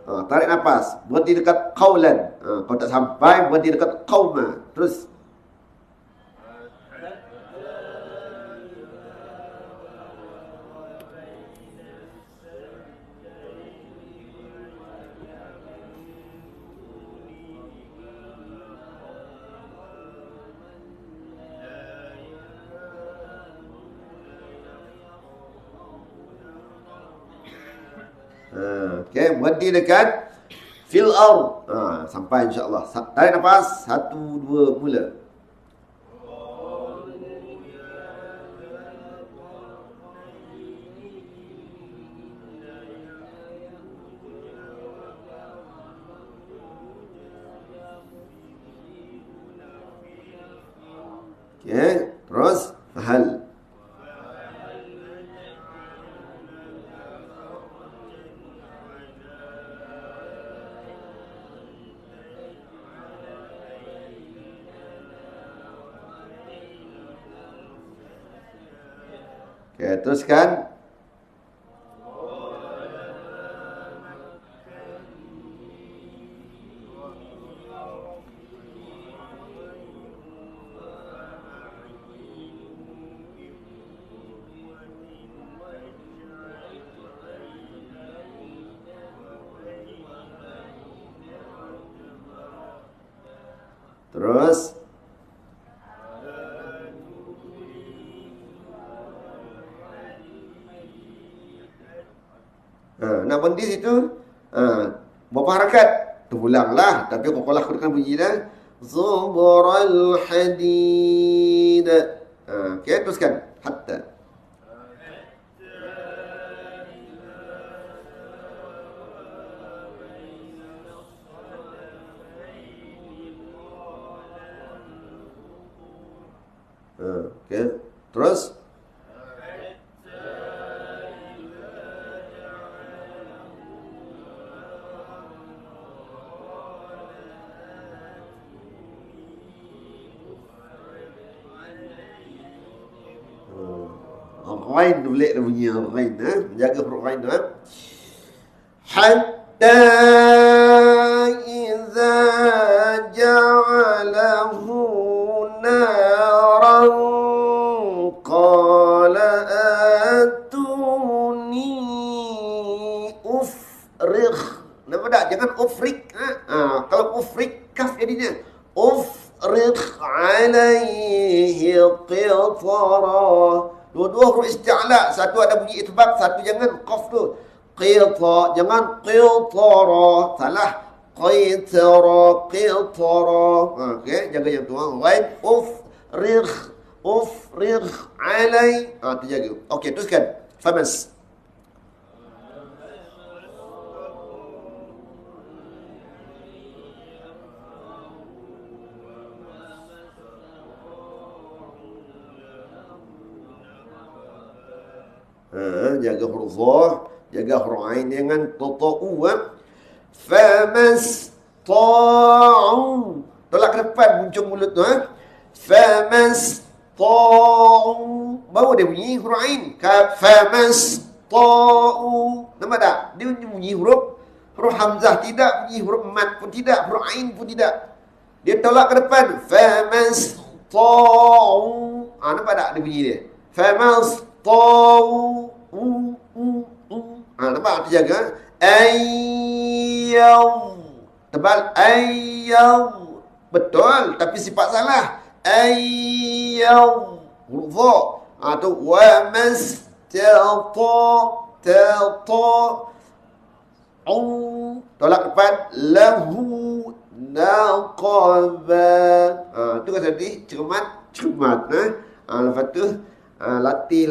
Tarik nafas, berhenti dekat qaulan. Kalau tak sampai, berhenti dekat qauma. Terus. Okey, berhenti dekat fil ard. Sampai insya-Allah. Tarik nafas, 1 2 mula. Okey, terus fahal. Okey, teruskan. Terus. Nak berhenti situ, berapa harakat? Terulanglah. Tapi kalau aku kena bunyi dah. Zubaral hadid. Okey, teruskan. Hatta. Okey, terus. Ghain boleh dah bunyi ghain. Jaga huruf ghain tu. Hatta idza ja'alahu naran qala atuni ufrigh. Nampak tak? Jangan ufrik. Kalau ufrik kaf jadinya ufrigh alaihi qitara. Dua-dua huruf isti'la, satu ada bunyi itbaq, satu jangan qaf tu. Qita, jangan qitara. Salah. Qitara. Okey, jaga yang tu. Ghain ufrigh alai. Tu jaga. Okey, teruskan. Famas. Jaga huruf dha, jaga huruf ain dengan tata'u. Famasta'u. Tolak ke depan muncung mulut tu. Famasta'u. Baru dia bunyi huruf ain. Famasta'u. Nampak tak? Dia bunyi huruf Huruf hamzah tidak bunyi, huruf mat pun tidak, huruf ain pun tidak. Dia tolak ke depan. Famasta'u. Nampak tak dia bunyi dia? Famasta'u. Nampak dia jaga. Ayyaw. Tebal. Ayyaw. Betul, tapi sifat salah. Ayyaw. Huruf dha. Tu wa tolak depan. Lahu naqaba. Tu kan tadi cermat. Lepas tu latih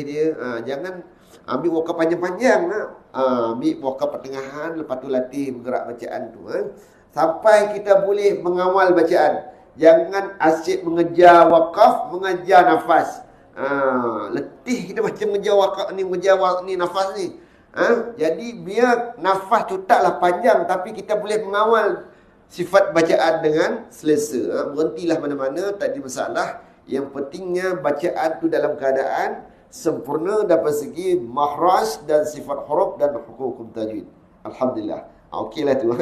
dia. Jangan ambil wakaf panjang-panjang. Ambil wakaf pertengahan, lepas tu latih bergerak bacaan tu. Sampai kita boleh mengawal bacaan. Jangan asyik mengejar wakaf, mengejar nafas. Letih kita baca mengejar wakaf ni, mengejar ni nafas ni. Jadi biar nafas tu taklah panjang, tapi kita boleh mengawal sifat bacaan dengan selesa. Berhentilah mana-mana, tak ada masalah. Yang pentingnya bacaan tu dalam keadaan sempurna dari segi makhraj dan sifat huruf dan hukum tajwid. Alhamdulillah. Okeylah tu.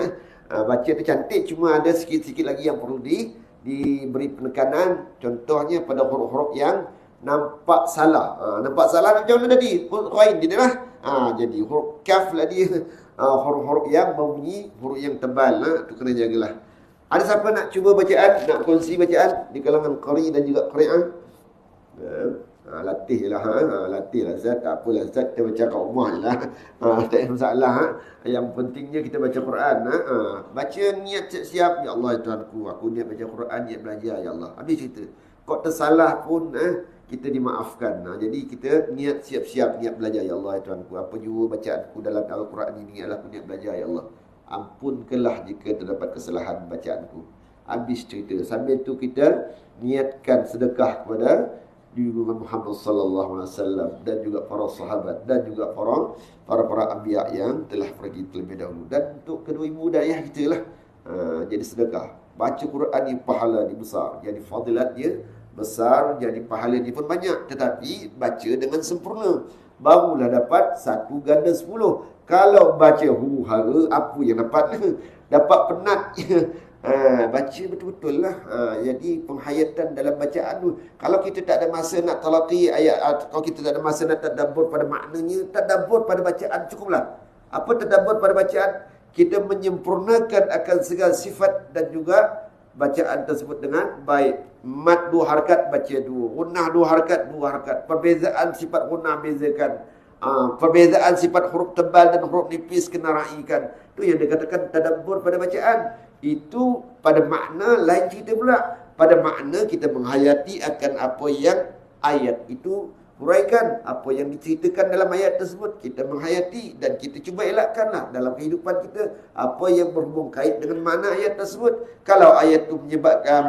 Baca tu cantik, cuma ada sikit-sikit lagi yang perlu diberi penekanan. Contohnya pada huruf-huruf yang nampak salah. Nampak salah macam mana tadi? Huruf ghain dia lah. Jadi huruf kaf lah dia. Huruf-huruf yang berbunyi, huruf yang tebal. Tu kena jagalah. Ada siapa nak cuba bacaan, nak kongsi bacaan di kalangan qari dan juga qari'ah? Latih lah. Latih lah Zat. Tak apalah Zat, kita baca kat rumah je lah. Tak ada masalah. Yang pentingnya kita baca Quran. Baca niat siap-siap. Ya Allah ya Tuhanku, aku niat baca Quran, niat belajar ya Allah. Habis cerita. Kau tersalah pun kita dimaafkan. Jadi kita niat siap-siap, niat belajar ya Allah ya Tuhanku. Apa jua bacaanku dalam Al-Quran ini adalah aku niat belajar ya Allah. Ampunkanlah jika terdapat kesalahan bacaanku. Habis cerita. Sambil tu kita niatkan sedekah kepada junjungan Muhammad sallallahu alaihi wasallam dan juga para sahabat dan juga para anbiya yang telah pergi terlebih dahulu, dan untuk kedua ibu dan ayah kita lah. Jadi sedekah. Baca Quran ni pahala dia besar. Jadi fadilat dia besar, jadi pahala dia pun banyak. Tetapi baca dengan sempurna, barulah dapat 1/10. Kalau baca huru-hara, apa yang dapat? Dapat penat. Baca betul-betul lah. Jadi penghayatan dalam bacaan tu. Kalau kita tak ada masa nak talaqi ayat, kalau kita tak ada masa nak tadabbur pada maknanya, tadabbur pada bacaan cukuplah. Apa tadabbur pada bacaan? Kita menyempurnakan akan segala sifat dan juga bacaan tersebut dengan baik. Mat 2 harakat, baca 2. Gunnah 2 harakat, 2 harakat. Perbezaan sifat gunnah bezakan. Perbezaan sifat huruf tebal dan huruf nipis kena raikan. Itu yang dikatakan tadabbur pada bacaan. Itu pada makna lain cerita pula. Pada makna kita menghayati akan apa yang ayat itu huraikan, apa yang diceritakan dalam ayat tersebut kita menghayati, dan kita cuba elakkanlah dalam kehidupan kita apa yang berhubung kait dengan makna ayat tersebut. Kalau ayat itu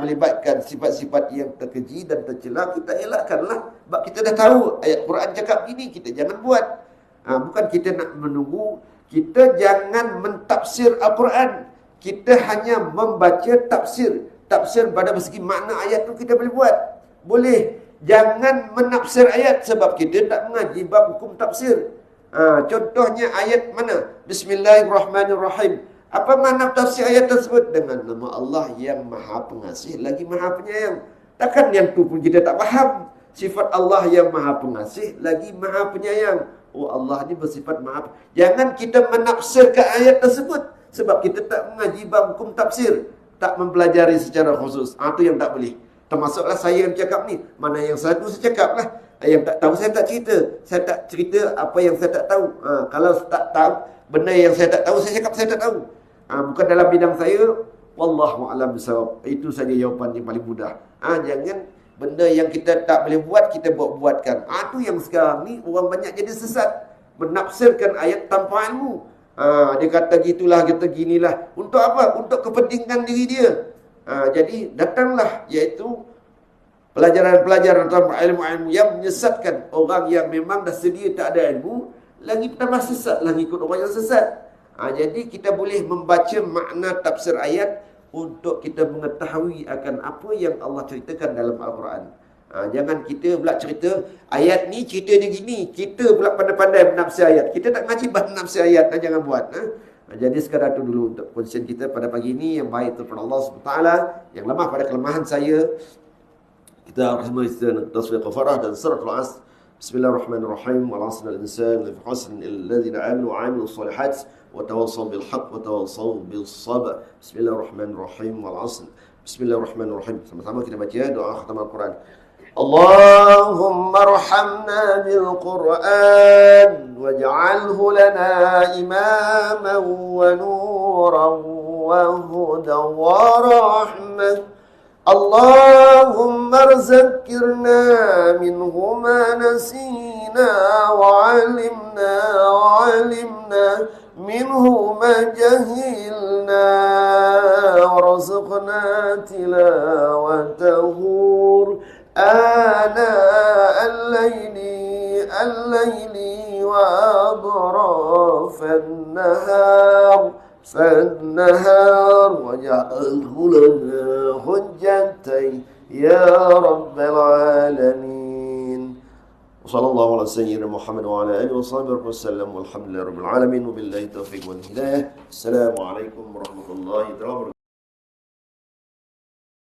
melibatkan sifat-sifat yang terkeji dan tercela, kita elakkanlah. Sebab kita dah tahu ayat Quran cakap gini, kita jangan buat. Bukan kita nak menunggu, kita jangan mentafsir Al-Quran. Kita hanya membaca tafsir. Tafsir pada segi makna ayat tu kita boleh buat. Boleh. Jangan menafsir ayat, sebab kita tak mengaji bab hukum tafsir. Contohnya ayat mana? Bismillahirrahmanirrahim. Apa makna tafsir ayat tersebut? Dengan nama Allah yang Maha Pengasih lagi Maha Penyayang. Takkan yang tu pun kita tak faham. Sifat Allah yang Maha Pengasih lagi Maha Penyayang. Oh, Allah ni bersifat Maha. Jangan kita menafsirkan ayat tersebut, sebab kita tak mengaji bab hukum tafsir, tak mempelajari secara khusus. Itu yang tak boleh. Termasuklah saya yang cakap ni. Mana yang satu saya cakap lah. Yang tak tahu saya tak cerita. Saya tak cerita apa yang saya tak tahu. Kalau tak tahu benda yang saya tak tahu, saya cakap saya tak tahu. Bukan dalam bidang saya. Wallahu a'lam bissawab. Itu saja jawapan yang paling mudah. Jangan benda yang kita tak boleh buat, kita buat-buatkan. Itu yang sekarang ni orang banyak jadi sesat. Menafsirkan ayat tanpa ilmu. Dia kata gitulah, kata ginilah. Untuk apa? Untuk kepentingan diri dia. Jadi datanglah, iaitu pelajaran-pelajaran atau ilmu-ilmu yang menyesatkan orang yang memang dah sedia tak ada ilmu, lagi tambah sesat lah, ikut orang yang sesat. Jadi kita boleh membaca makna tafsir ayat untuk kita mengetahui akan apa yang Allah ceritakan dalam Al-Quran. Jangan kita pula cerita ayat ni cerita dia gini, kita pula pandai-pandai menafsir ayat. Kita tak ngaji bahasa menafsir ayat, jangan buat. Jadi sekadar itu dulu untuk concern kita pada pagi ini. Yang baik itu kepada Allah SWT, yang lemah pada kelemahan saya. Kita harus mengistighfar tasbih kafarah dan suratul Asr. Bismillahirrahmanirrahim. Wal 'asri innal insana lafi khusr illa alladziina aamanu wa 'amilus shalihaati wa tawassaw bil haqq wa tawassaw bis sabr. Bismillahirrahmanirrahim. Wal 'asr. Bismillahirrahmanirrahim. Sama-sama kita baca doa khatam Al-Quran. اللهم ارحمنا بالقرآن واجعله لنا إماما ونورا وهدى ورحمة. اللهم ذكرنا منه ما نسينا وعلمنا منه ما جهلنا وارزقنا تلاوته آناء الليل وأطراف النهار واجعله لنا حجتين يا رب العالمين. وصلى الله على سيدنا محمد وعلى آله وصحبه وسلم والحمد لله رب العالمين وبالله التوفيق والهداية. السلام عليكم ورحمة الله وبركاته.